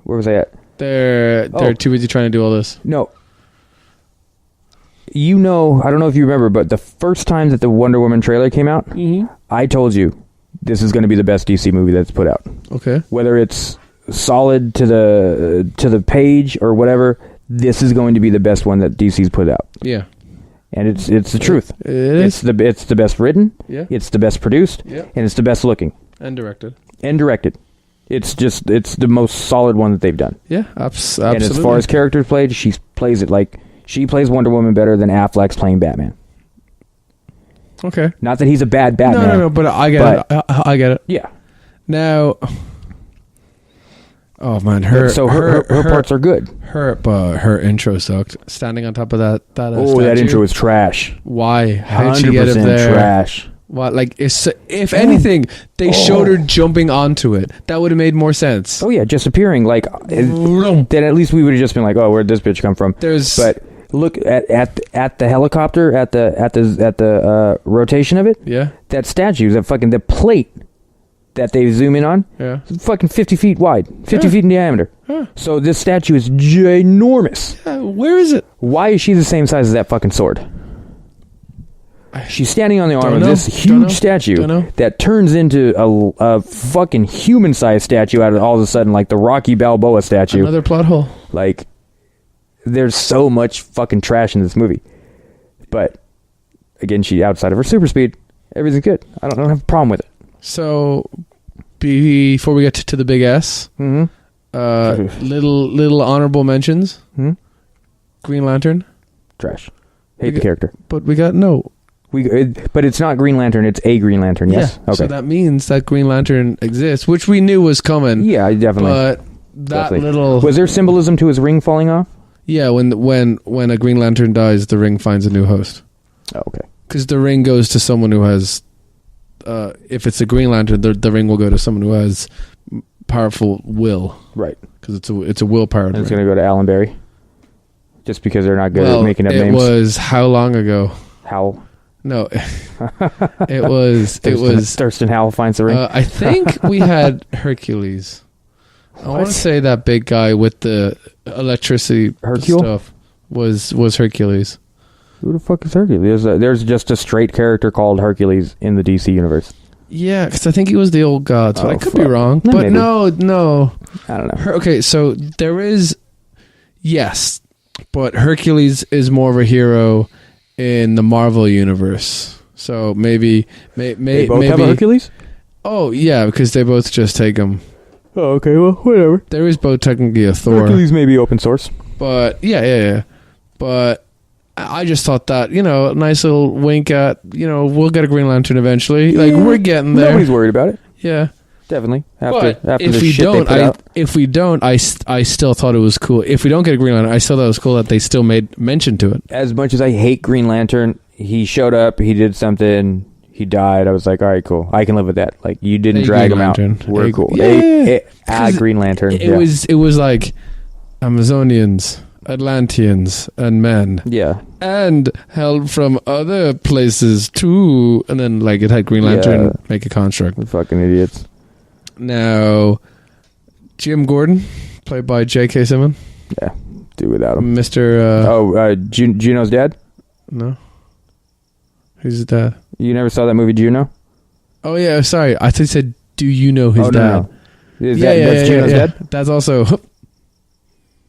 was I at? They're too busy trying to do all this. No. I don't know if you remember, but the first time that the Wonder Woman trailer came out, I told you this is going to be the best DC movie that's put out. Okay. Whether it's solid to the page or whatever, this is going to be the best one that DC's put out. Yeah. And it's the truth. It is. It's the best written. Yeah. It's the best produced. Yeah. And it's the best looking. And directed. It's the most solid one that they've done. Yeah, absolutely. And as far as characters played, she plays it like she plays Wonder Woman better than Affleck's playing Batman. Okay. Not that he's a bad Batman. No, but I get it. I get it. Yeah. Now, oh man, her parts are good. Her intro sucked. Standing on top of that statue. That intro was trash. Why? How did she get up there? Trash. What? Like, if anything, they showed her jumping onto it. That would have made more sense. Oh yeah, just appearing like. Then at least we would have just been like, oh, where'd this bitch come from? But look at the helicopter at the rotation of it. Yeah. That statue, the plate that they zoom in on. Yeah. It's fucking 50 feet wide, 50 feet in diameter. Huh. So this statue is ginormous. Where is it? Why is she the same size as that fucking sword? She's standing on the arm of this huge statue that turns into a fucking human-sized statue out of all of a sudden, like the Rocky Balboa statue. Another plot hole. Like, there's so much fucking trash in this movie. But, again, she outside of her super speed, everything's good. I don't have a problem with it. So, before we get to the big S, little honorable mentions. Green Lantern. Trash. Hate the character. But we got no... but it's not Green Lantern, it's a Green Lantern, yes? Yeah, okay. So that means that Green Lantern exists, which we knew was coming. Yeah, definitely. But that little... Was there symbolism to his ring falling off? Yeah, when a Green Lantern dies, the ring finds a new host. Oh, okay. Because the ring goes to someone who has... if it's a Green Lantern, the ring will go to someone who has powerful will. Right. Because it's a willpower. And it's going to go to Alan Berry? Just because they're not good at making up names? It was how long ago? Howell? No, it was Thurston Howell finds the ring. I think we had Hercules. I want to say that big guy with the electricity stuff was Hercules. Who the fuck is Hercules? There's just a straight character called Hercules in the DC universe. Yeah, because I think he was the old gods, but I could be wrong. But maybe. No. I don't know. Okay, so there is, yes, but Hercules is more of a hero in the Marvel universe. So maybe they both have a Hercules? Oh, yeah, because they both just take him. Oh, okay, well, whatever. There is both technically a Thor. Hercules may be open source. But, yeah. But I just thought that, a nice little wink at, we'll get a Green Lantern eventually. Yeah. Like, we're getting there. Nobody's worried about it. Yeah. Definitely. If we don't, I still thought it was cool. If we don't get a Green Lantern, I still thought it was cool that they still made mention to it. As much as I hate Green Lantern, he showed up, he did something, he died. I was like, all right, cool. I can live with that. Like, you didn't drag him out. We're cool. Yeah. Green Lantern. It was like Amazonians, Atlanteans, and men. Yeah. And help from other places too. And then like it had Green Lantern make a construct. The fucking idiots. Now, Jim Gordon, played by J.K. Simmons. Yeah, do without him. Mr. Juno's dad? No. Who's his dad? You never saw that movie, Juno? Oh, yeah, sorry. I thought you said, do you know his dad? No. That's Juno's dad? That's also...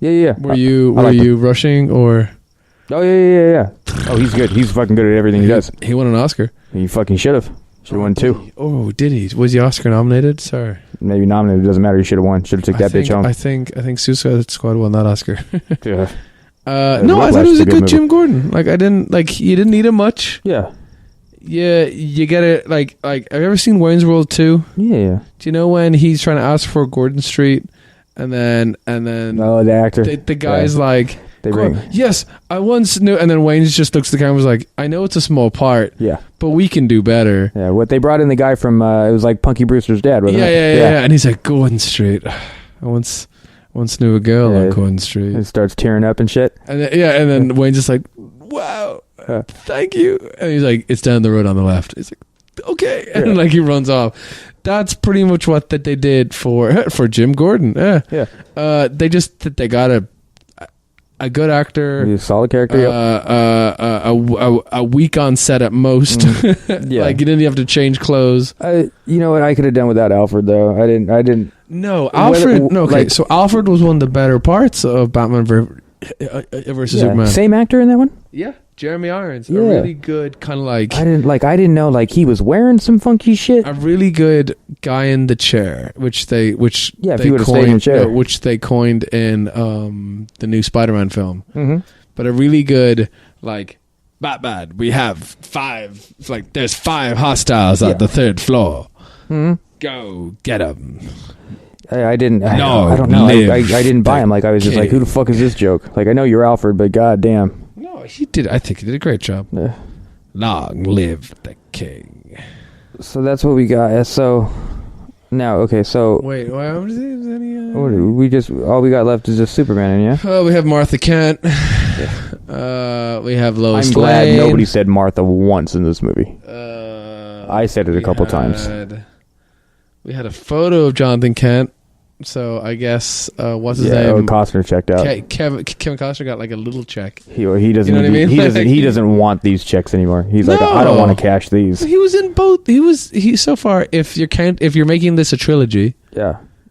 Yeah. Were you rushing or... Oh, yeah. Oh, he's good. He's fucking good at everything he does. He won an Oscar. He fucking should have. Should have won 2. Oh, did he? Was he Oscar nominated? Sorry. Maybe nominated. It doesn't matter. He should have won. Should have took that bitch home. I think Suicide Squad won that Oscar. Yeah. No, I thought it was a good Jim Gordon. Like, I didn't like. You didn't need him much. Yeah. Yeah, you get it. Like. Have you ever seen Wayne's World 2? Yeah. Do you know when he's trying to ask for Gordon Street, and then oh, the actor, the guy's like, they bring, yes, I once knew, and then Wayne just looks at the camera and was like, I know it's a small part, but we can do better. Yeah, what they brought in the guy from it was like Punky Brewster's dad, wasn't it? Yeah, and he's like, Gordon Street. I once knew a girl on Gordon Street. And starts tearing up and shit. And then Wayne's just like, wow, thank you. And he's like, it's down the road on the left. He's like, okay, and like he runs off. That's pretty much what that they did for Jim Gordon. They got a good actor, a solid character, a week on set at most. Like you didn't have to change clothes. You know what? I could have done without Alfred though. I didn't. No, Alfred. So Alfred was one of the better parts of Batman versus Superman. Same actor in that one. Yeah. Jeremy Irons, a really good kind of like... I didn't know like he was wearing some funky shit. A really good guy in the chair, which they if he would have stayed in the chair, which they coined in the new Spider-Man film. Mm-hmm. But a really good like Batman. We have 5. Like there's 5 hostiles at the 3rd floor. Mm-hmm. Go get them. I don't know. I didn't buy him. Like I was just like, who the fuck is this joke? Like I know you're Alfred, but goddamn. No, he did. I think he did a great job. Yeah. Long live the king. So that's what we got. So now, okay. So wait, what was any? We just all we got left is just Superman, yeah. Oh, we have Martha Kent. We have Lois I'm glad nobody said Martha once in this movie. I said it a couple times. We had a photo of Jonathan Kent. So I guess what's his name? Oh, Costner checked out. Kevin Costner got like a little check. He doesn't. You know what I mean? He doesn't want these checks anymore. He's like, I don't want to cash these. He was in both. He so far. If you're making this a trilogy,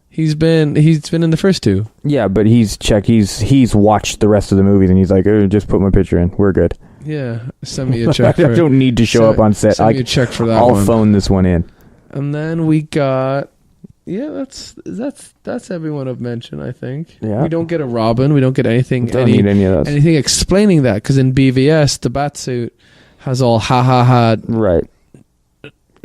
he's been in the first 2. Yeah, but he's checked. He's watched the rest of the movies and he's like, just put my picture in. We're good. Yeah, send me a check. I don't need to show up on set. Send me a check for that. I'll phone this one in. And then we got. Yeah, that's everyone I've mentioned, I think. Yeah. We don't get a Robin. We don't get anything. Don't need any of those. Anything explaining that, because in BVS, the Batsuit has all ha right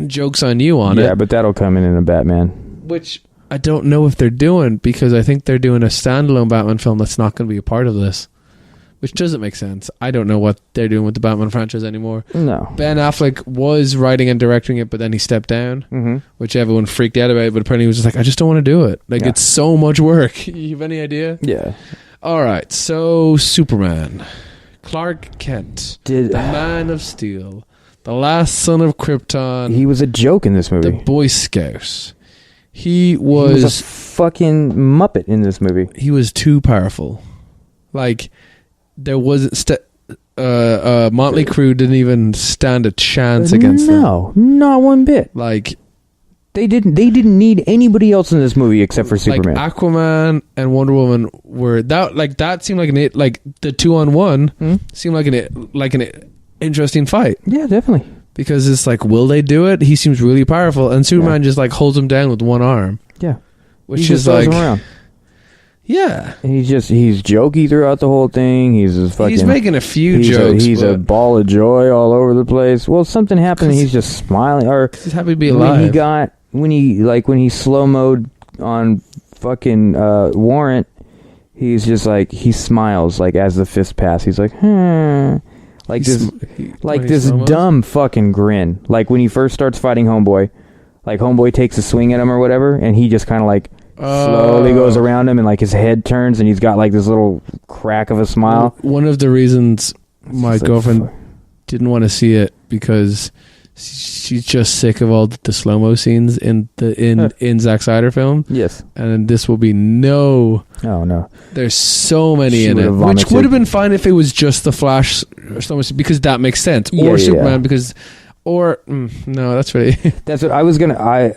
jokes on you on it. Yeah, but that'll come in a Batman. Which I don't know if they're doing, because I think they're doing a standalone Batman film that's not going to be a part of this. Which doesn't make sense. I don't know what they're doing with the Batman franchise anymore. No. Ben Affleck was writing and directing it, but then he stepped down, which everyone freaked out about. But apparently he was just like, I just don't want to do it. Like, it's so much work. You have any idea? Yeah. All right. So, Superman. Clark Kent. The Man of Steel. The last son of Krypton. He was a joke in this movie. The Boy Scout. He was a fucking Muppet in this movie. He was too powerful. Like... There wasn't Motley Crue didn't even stand a chance against them. No, not one bit. Like they didn't need anybody else in this movie except for Superman. Like Aquaman and Wonder Woman were that seemed like the 2-on-1 seemed like an interesting fight. Yeah, definitely. Because it's like, will they do it? He seems really powerful, and Superman just like holds him down with one arm. Yeah, which is like. Yeah, he's jokey throughout the whole thing. He's making a few jokes. He's a ball of joy all over the place. Well, something happened and he's just smiling. Or he's happy to be alive. When he slow-moed on fucking Warrant, he's just like, he smiles like as the fist pass. He's like, like this dumb fucking grin. Like when he first starts fighting Homeboy, like Homeboy takes a swing at him or whatever, and he just kind of like. Slowly goes around him and like his head turns and he's got like this little crack of a smile. One of the reasons my girlfriend didn't want to see it because she's just sick of all the slow-mo scenes in Zack Snyder film. Yes. And this will be Oh no. There's so many in it. Which would have been fine if it was just the Flash or something, because that makes sense. Or Superman because no, that's really that's what I was gonna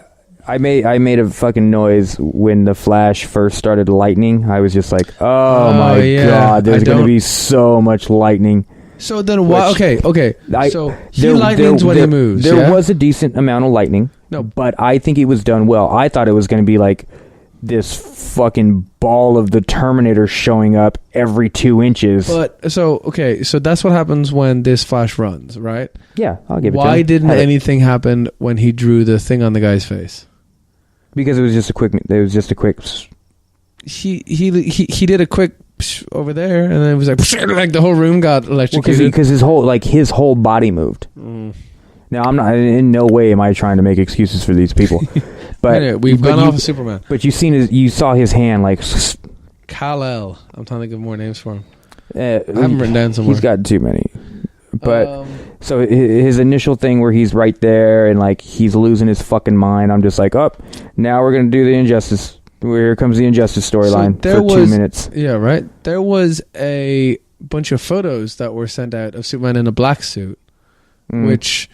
I made a fucking noise when the Flash first started lightning. I was just like, oh my god, there's going to be so much lightning. So then why? Okay. So he lightnings when he moves. There was a decent amount of lightning. No, but I think it was done well. I thought it was going to be like this fucking ball of the Terminator showing up every 2 inches. But so that's what happens when this Flash runs, right? Yeah, I'll give it to Why him. didn't anything happen when he drew the thing on the guy's face? Because it was just a quick. He did a quick over there, and then it was like the whole room got electrocuted. Because his whole body moved. Now I'm not in no way am I trying to make excuses for these people, but anyway, we've gone off of Superman. But you saw his hand like Kal-El. I'm trying to think of more names for him. I haven't written down somewhere. He's got too many. But so his initial thing where he's right there and like he's losing his fucking mind. I'm just like, now we're gonna do the Injustice. Here comes the Injustice storyline for 2 minutes. Yeah, right. There was a bunch of photos that were sent out of Superman in a black suit, which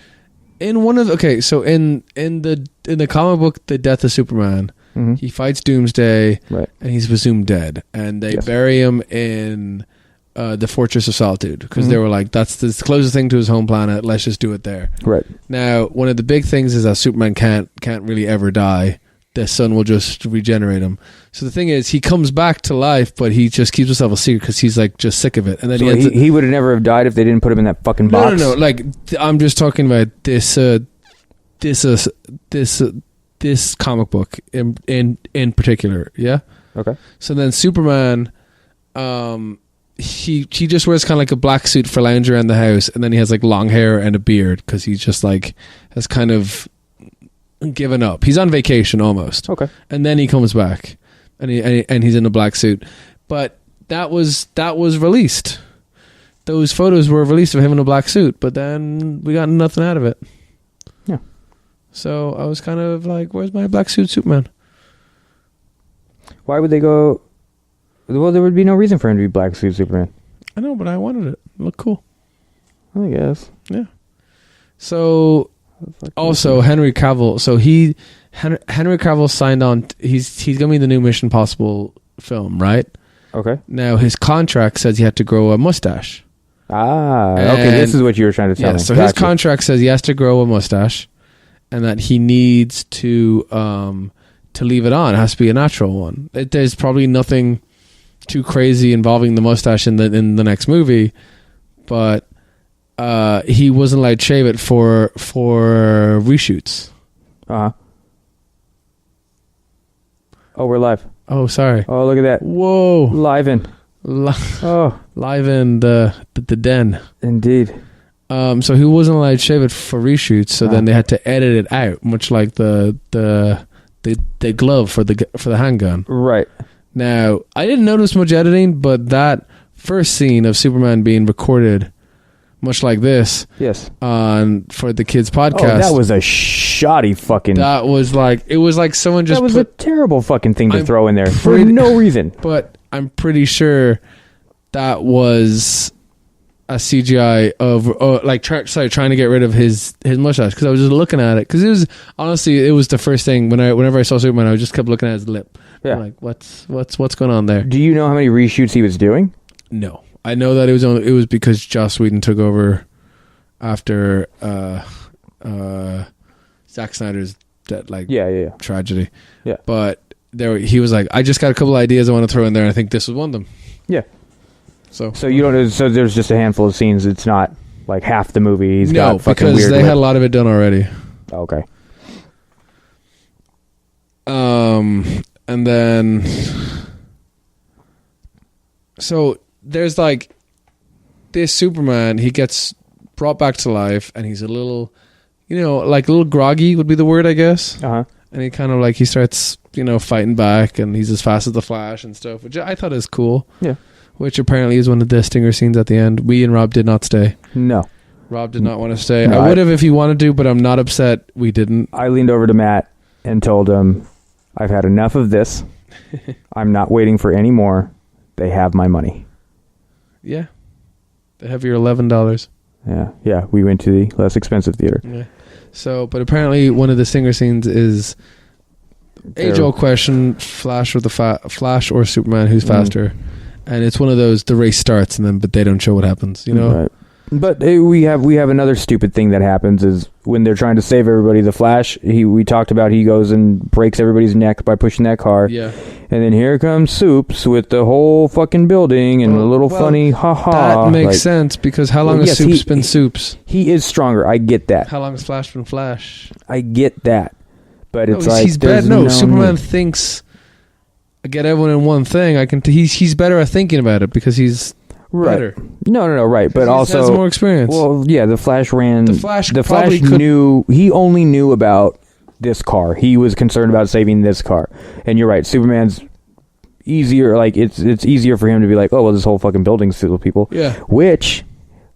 in one of in the comic book, The Death of Superman, he fights Doomsday, right, and he's presumed dead, and they bury him in the Fortress of Solitude because they were like, that's the closest thing to his home planet. Let's just do it there. Right. Now, one of the big things is that Superman can't really ever die. The sun will just regenerate him. So the thing is, he comes back to life, but he just keeps himself a secret because he's like just sick of it. And then he would have never have died if they didn't put him in that fucking box. No. Like I'm just talking about this comic book in particular. Yeah. Okay. So then Superman, he just wears kind of like a black suit for lounge around the house, and then he has like long hair and a beard because he's just like has kind of given up. He's on vacation almost. Okay. And then he comes back and he's in a black suit. But that was released. Those photos were released of him in a black suit, but then we got nothing out of it. Yeah. So I was kind of like, where's my black suit Superman? Why would they go? Well, there would be no reason for him to be black suit Superman. I know, but I wanted it. It looked cool. I guess. Yeah. So also Henry Cavill. So Henry Cavill signed on. He's gonna be the new Mission Impossible film, right? Okay. Now his contract says he had to grow a mustache. Okay. This is what you were trying to tell me. So his contract says he has to grow a mustache, and that he needs to leave it on. It has to be a natural one. There's probably nothing too crazy involving the mustache in the next movie, but he wasn't allowed to shave it for reshoots. Oh, we're live. Oh, sorry. Oh, look at that. Whoa. Live in the den. Indeed. So he wasn't allowed to shave it for reshoots, so then they had to edit it out, much like the glove for the handgun. Right. Now, I didn't notice much editing, but that first scene of Superman being recorded, much like this, yes, for the kids' podcast. Oh, that was a shoddy fucking. That was like, it was like someone just. That was a terrible fucking thing to throw in there for no reason. But I'm pretty sure that was a CGI of trying to get rid of his mustache, because I was just looking at it, because it was honestly, it was the first thing whenever I saw Superman, I just kept looking at his lip. Yeah. I'm like, what's going on there? Do you know how many reshoots he was doing? No, I know that it was because Joss Whedon took over after Zack Snyder's tragedy. Yeah, but he was like, I just got a couple ideas I want to throw in there, and I think this was one of them. Yeah. So you don't. So there's just a handful of scenes. It's not like half the movie. He's got fucking weird. Because they had a lot of it done already. Okay. And then, so there's like this Superman. He gets brought back to life, and he's a little, like a little groggy would be the word, I guess. Uh-huh. And he kind of like, he starts, fighting back, and he's as fast as the Flash and stuff, which I thought is cool. Yeah. Which apparently is one of the stinger scenes at the end. We and Rob did not stay. No. Rob did not want to stay. No, I would have if he wanted to, but I'm not upset we didn't. I leaned over to Matt and told him, I've had enough of this. I'm not waiting for any more. They have my money. Yeah. They have your $11. Yeah. We went to the less expensive theater. Yeah. So, but apparently one of the stinger scenes is age-old question: Flash or Superman, who's faster? And it's one of those, the race starts, but they don't show what happens, Right. But we have another stupid thing that happens is when they're trying to save everybody. The Flash, we talked about, he goes and breaks everybody's neck by pushing that car. Yeah. And then here comes Soups with the whole fucking building and a little funny ha-ha. That makes sense, because how long has Soups been Soups? He is stronger. I get that. How long has Flash been Flash? I get that. But it's like... He's bad. No, Superman thinks... Get everyone in one thing. He's better at thinking about it because he's better. No, right. But also... He has more experience. Well, yeah, the Flash ran... The Flash knew... He only knew about this car. He was concerned about saving this car. And you're right. Superman's easier. Like, it's easier for him to be like, oh, well, this whole fucking building's filled with people. Yeah. Which,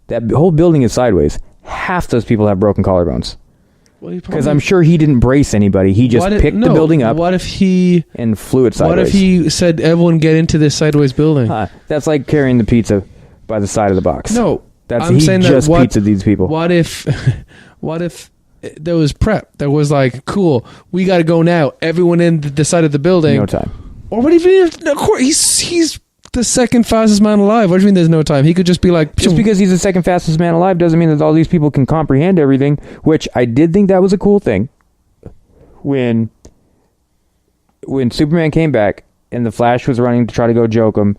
that whole building is sideways. Half those people have broken collarbones. Because I'm sure he didn't brace anybody. He just picked the building up. What if he... And flew it sideways. What if he said, everyone get into this sideways building? That's like carrying the pizza by the side of the box. No. I'm saying he just pizza these people. What if there was prep? There was like, cool, we got to go now. Everyone in the side of the building. No time. Or what if of course, he's the second fastest man alive. What do you mean there's no time? He could just be like... Just because he's the second fastest man alive doesn't mean that all these people can comprehend everything, which I did think that was a cool thing. When Superman came back and the Flash was running to try to go joke him,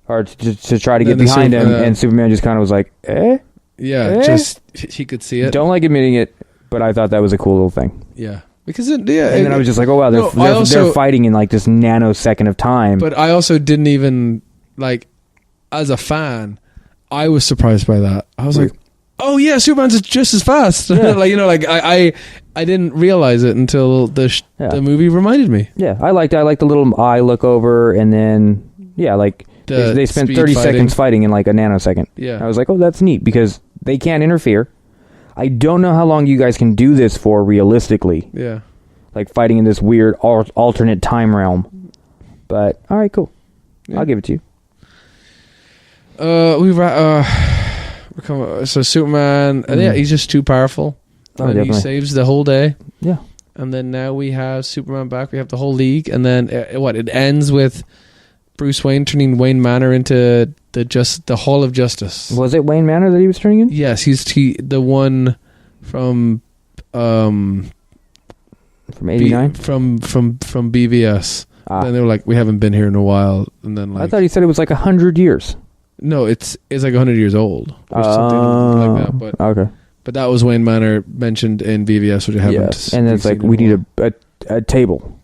or to try to get behind him, and Superman just kind of was like, eh? Yeah, just he could see it. Don't like admitting it, but I thought that was a cool little thing. Yeah. Because and then I was just like, oh wow, they're fighting in like this nanosecond of time. But I also didn't even, like, as a fan, I was surprised by that. I was like, oh yeah, Superman's just as fast. Yeah. I didn't realize it until the movie reminded me. Yeah, I liked the little eye look over, and then they spent 30 seconds fighting in like a nanosecond. Yeah, I was like, oh, that's neat, because they can't interfere. I don't know how long you guys can do this for realistically. Yeah. Like fighting in this weird alternate time realm. But, alright, cool. Yeah. I'll give it to you. So Superman, he's just too powerful. And he saves the whole day. Yeah. And then now we have Superman back. We have the whole league. And then, it ends with Bruce Wayne turning Wayne Manor into the Hall of Justice. Was it Wayne Manor that he was turning in? Yes, he's the one from 89? From BVS. Then they were like, we haven't been here in a while. And then I thought he said it was like 100 years. No, it's like 100 years old or something like that. But okay. But that was Wayne Manor mentioned in BVS, which I haven't. Yes. And it's like, we need a table.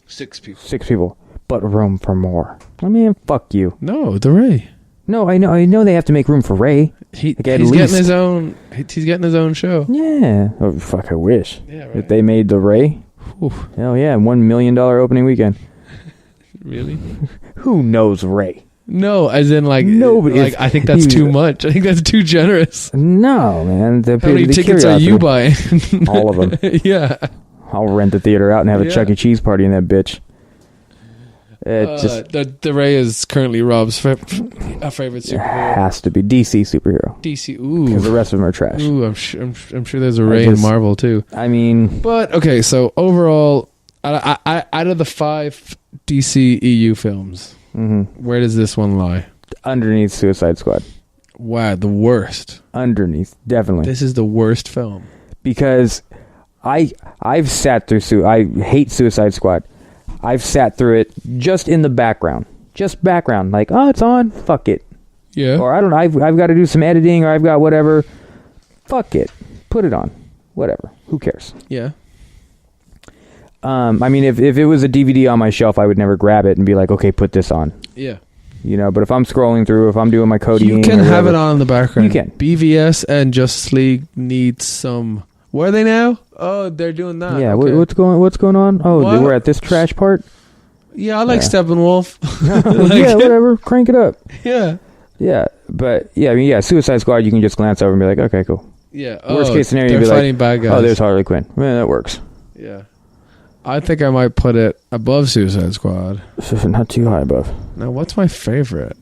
6 people. 6 people. But room for more. I mean, fuck you. No, the Ray. No, I know they have to make room for Ray. He's getting his own. He's getting his own show. Yeah. Oh fuck! I wish. Yeah, right. If they made the Ray. Oof. Hell yeah! $1 million opening weekend. Really? Who knows Ray? No, as in like nobody. Like, I think that's too much. I think that's too generous. No, man. How many tickets are you buying? All of them. Yeah. I'll rent the theater out and have a Chuck E. Cheese party in that bitch. The Ray is currently Rob's favorite superhero. It has to be DC superhero. DC, ooh. Because the rest of them are trash. Ooh, I'm sure there's a Ray in Marvel too. I mean, but okay, so overall, out of the 5 DC EU films, where does this one lie? Underneath Suicide Squad. Wow, the worst. Underneath, definitely. This is the worst film because I've sat through. I hate Suicide Squad. I've sat through it just in the background. Just background. Like, oh, it's on. Fuck it. Yeah. Or I don't know. I've got to do some editing, or I've got whatever. Fuck it. Put it on. Whatever. Who cares? Yeah. I mean, if it was a DVD on my shelf, I would never grab it and be like, okay, put this on. Yeah. You know, but if I'm scrolling through, if I'm doing my coding, you can have it on in the background. You can. BVS and Justice League need some. Where are they now? Oh, they're doing that. Yeah, okay. What's going on? Oh, they were at this trash part? Yeah, I like Steppenwolf. Yeah, whatever. Crank it up. Yeah. Yeah, but yeah, I mean, Suicide Squad, you can just glance over and be like, okay, cool. Yeah. Worst case scenario, they're you'd be fighting like, bad guys. oh, there's Harley Quinn. Man, that works. Yeah. I think I might put it above Suicide Squad. Not too high above. Now, what's my favorite?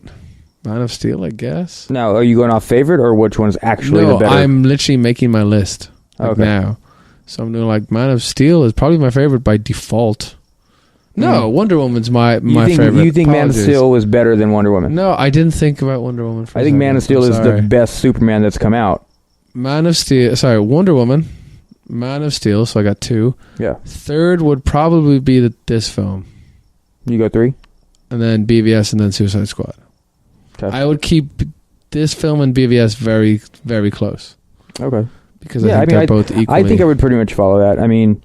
Man of Steel, I guess. Now, are you going off favorite, or which one's actually the better? I'm literally making my list now. So I'm doing like Man of Steel is probably my favorite by default. No, Wonder Woman's my think, favorite. You think Man of Apologies. Steel was better than Wonder Woman? No, I didn't think about Wonder Woman. I think Man of Steel is the best Superman that's come out. Wonder Woman, Man of Steel. So I got 2. Yeah. Third would probably be this film, You go 3? and then BVS, and then Suicide Squad. Okay. I would keep this film and BVS very, very close. Okay. Because I think they're both equally. I think I would pretty much follow that. I mean,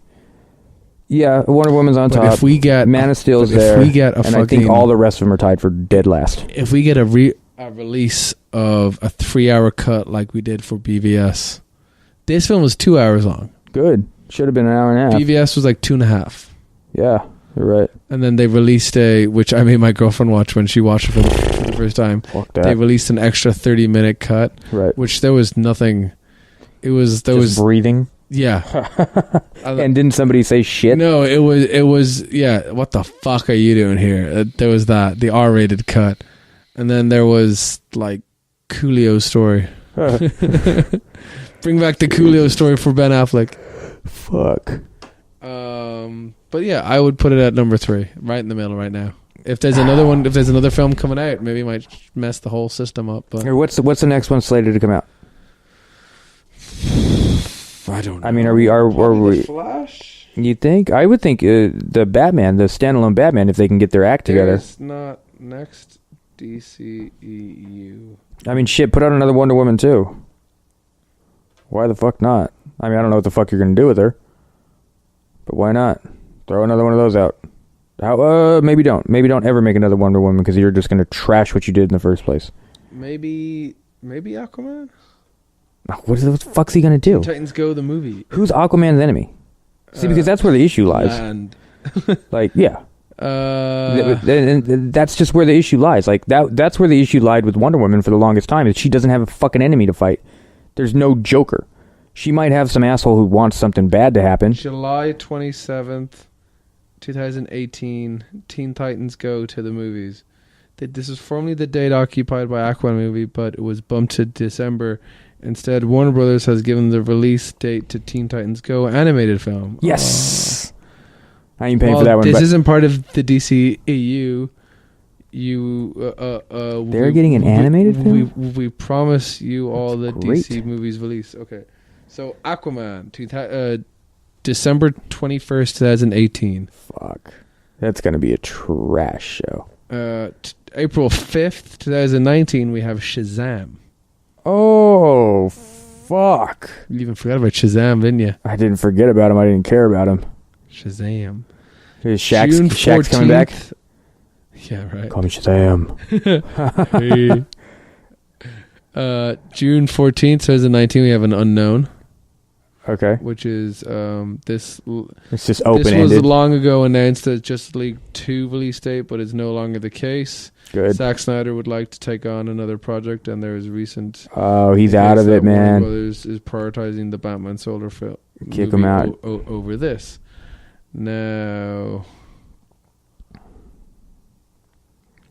yeah, Wonder Woman's on top. If we get Man of Steel's there, if we get and I think all the rest of them are tied for dead last. If we get a release of a 3-hour cut like we did for BVS, this film was 2 hours long. Good. Should have been an hour and a half. BVS was like 2.5. Yeah, you're right. And then they released which I made my girlfriend watch when she watched it for the first time. Fuck that. They released an extra 30-minute cut, right? Which there was nothing. There was breathing. Yeah. And didn't somebody say shit? No, it was yeah. What the fuck are you doing here? There was the R-rated cut, and then there was like Coolio's story. Bring back the Coolio story for Ben Affleck. Fuck. But yeah, I would put it at number 3, right in the middle right now. If there's another one, if there's another film coming out, maybe it might mess the whole system up. But what's the next one slated to come out? I don't know. I mean, are we Flash? You think? I would think the Batman, the standalone Batman, if they can get their act together. It's not next DCEU. I mean, shit, put out another Wonder Woman too. Why the fuck not? I mean, I don't know what the fuck you're gonna do with her, but why not? Throw another one of those out. Maybe don't. Maybe don't ever make another Wonder Woman because you're just gonna trash what you did in the first place. Maybe Aquaman. What the fuck's he gonna do? Titans Go the movie. Who's Aquaman's enemy? See, because that's where the issue lies. And like, yeah. That's just where the issue lies. Like that's where the issue lied with Wonder Woman for the longest time. Is she doesn't have a fucking enemy to fight. There's no Joker. She might have some asshole who wants something bad to happen. July 27th, 2018, Teen Titans Go to the movies. This is formerly the date occupied by Aquaman movie, but it was bumped to December. Instead, Warner Brothers has given the release date to Teen Titans Go animated film. Yes! I ain't paying for that one. This isn't part of the DCEU. They're getting an animated film? We promise you all the great. DC movies release. Okay. So, Aquaman, December 21st, 2018. Fuck. That's going to be a trash show. April 5th, 2019, we have Shazam. Oh, fuck. You even forgot about Shazam, didn't you? I didn't forget about him. I didn't care about him. Shazam. Is Shaq's coming back? Yeah, right. Call me Shazam. June 14th, 2019, we have an Unknown. Okay. Which is this. It's just open-ended. This was long ago announced as Justice League 2 release date, but it's no longer the case. Good. Zack Snyder would like to take on another project, and there is recent. Oh, he's out of it, man. Warner Brothers is prioritizing the Batman Solar film. Kick him out over this. Now,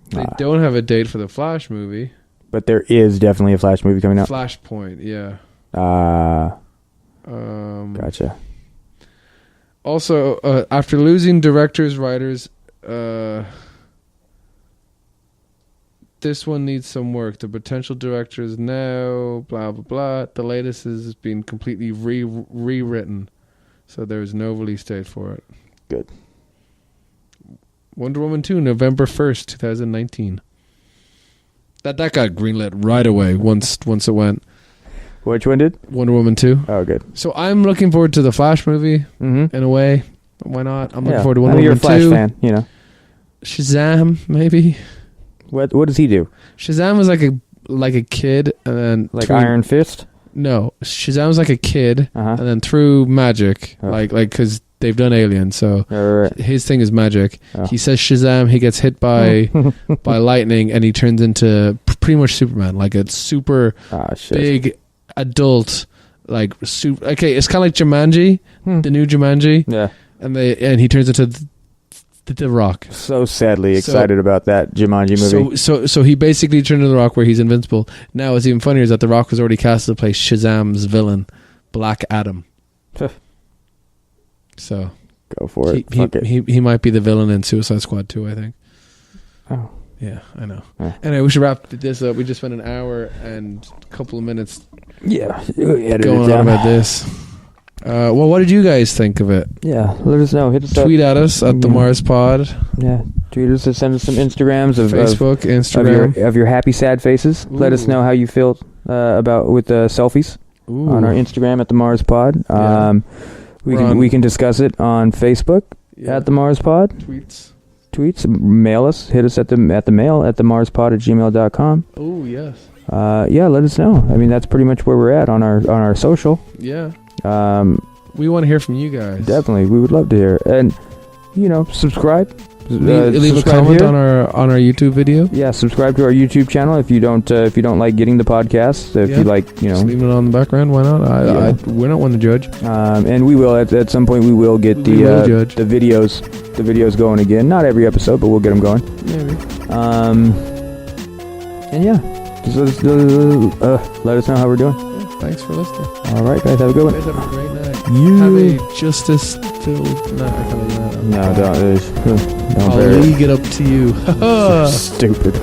they don't have a date for the Flash movie, but there is definitely a Flash movie coming out. Flashpoint, yeah. Gotcha. Also, after losing directors, writers, this one needs some work. The potential directors now, blah, blah, blah. The latest is being completely rewritten. So there's no release date for it. Good. Wonder Woman 2, November 1st, 2019. That got greenlit right away once it went. Which one did? Wonder Woman 2. Oh, good. So I'm looking forward to the Flash movie, in a way. Why not? I'm looking forward to Wonder Woman 2. You're a Flash fan, you know. Shazam, maybe. What does he do? Shazam was like a kid, and then like Iron Fist. No, Shazam was like a kid, and then through magic, like because they've done Alien, so his thing is magic. He says Shazam, he gets hit by lightning, and he turns into pretty much Superman, like a super big adult, like super. Okay, it's kind of like Jumanji, the new Jumanji. Yeah, and he turns into the Rock. So sadly excited about that Jumanji movie. So he basically turned into the Rock where he's invincible. Now what's even funnier is that the Rock was already cast to play Shazam's villain, Black Adam. So Go for it. Fuck it. He might be the villain in Suicide Squad 2, I think. Oh. Yeah, I know. Anyway, we should wrap this up. We just spent an hour and a couple of minutes going on about this. Well, what did you guys think of it? Yeah, let us know. Hit us Tweet at us at the Mars Pod. Yeah, tweet us and send us some Instagrams of Facebook, Instagram of your happy sad faces. Ooh. Let us know how you feel about with the selfies on our Instagram at the Mars Pod. We can discuss it on Facebook at the Mars Pod. Tweets, mail us, hit us at the mail at themarspod@gmail.com. Oh yes. Let us know. I mean, that's pretty much where we're at on our social. Yeah. We want to hear from you guys. Definitely, we would love to hear. And subscribe. Leave a comment here on our YouTube video. Yeah, subscribe to our YouTube channel if you don't like getting the podcast. If you like, just leave it on the background. Why not? We're not one to judge. And we will at some point. We will get the videos going again. Not every episode, but we'll get them going. Maybe. And just let us know how we're doing. Yeah, thanks for listening. All right, guys, have a good one. Guys, have a great night. Have a justice-filled night. I can't do that. No, don't. I'll league it up to you. Stupid.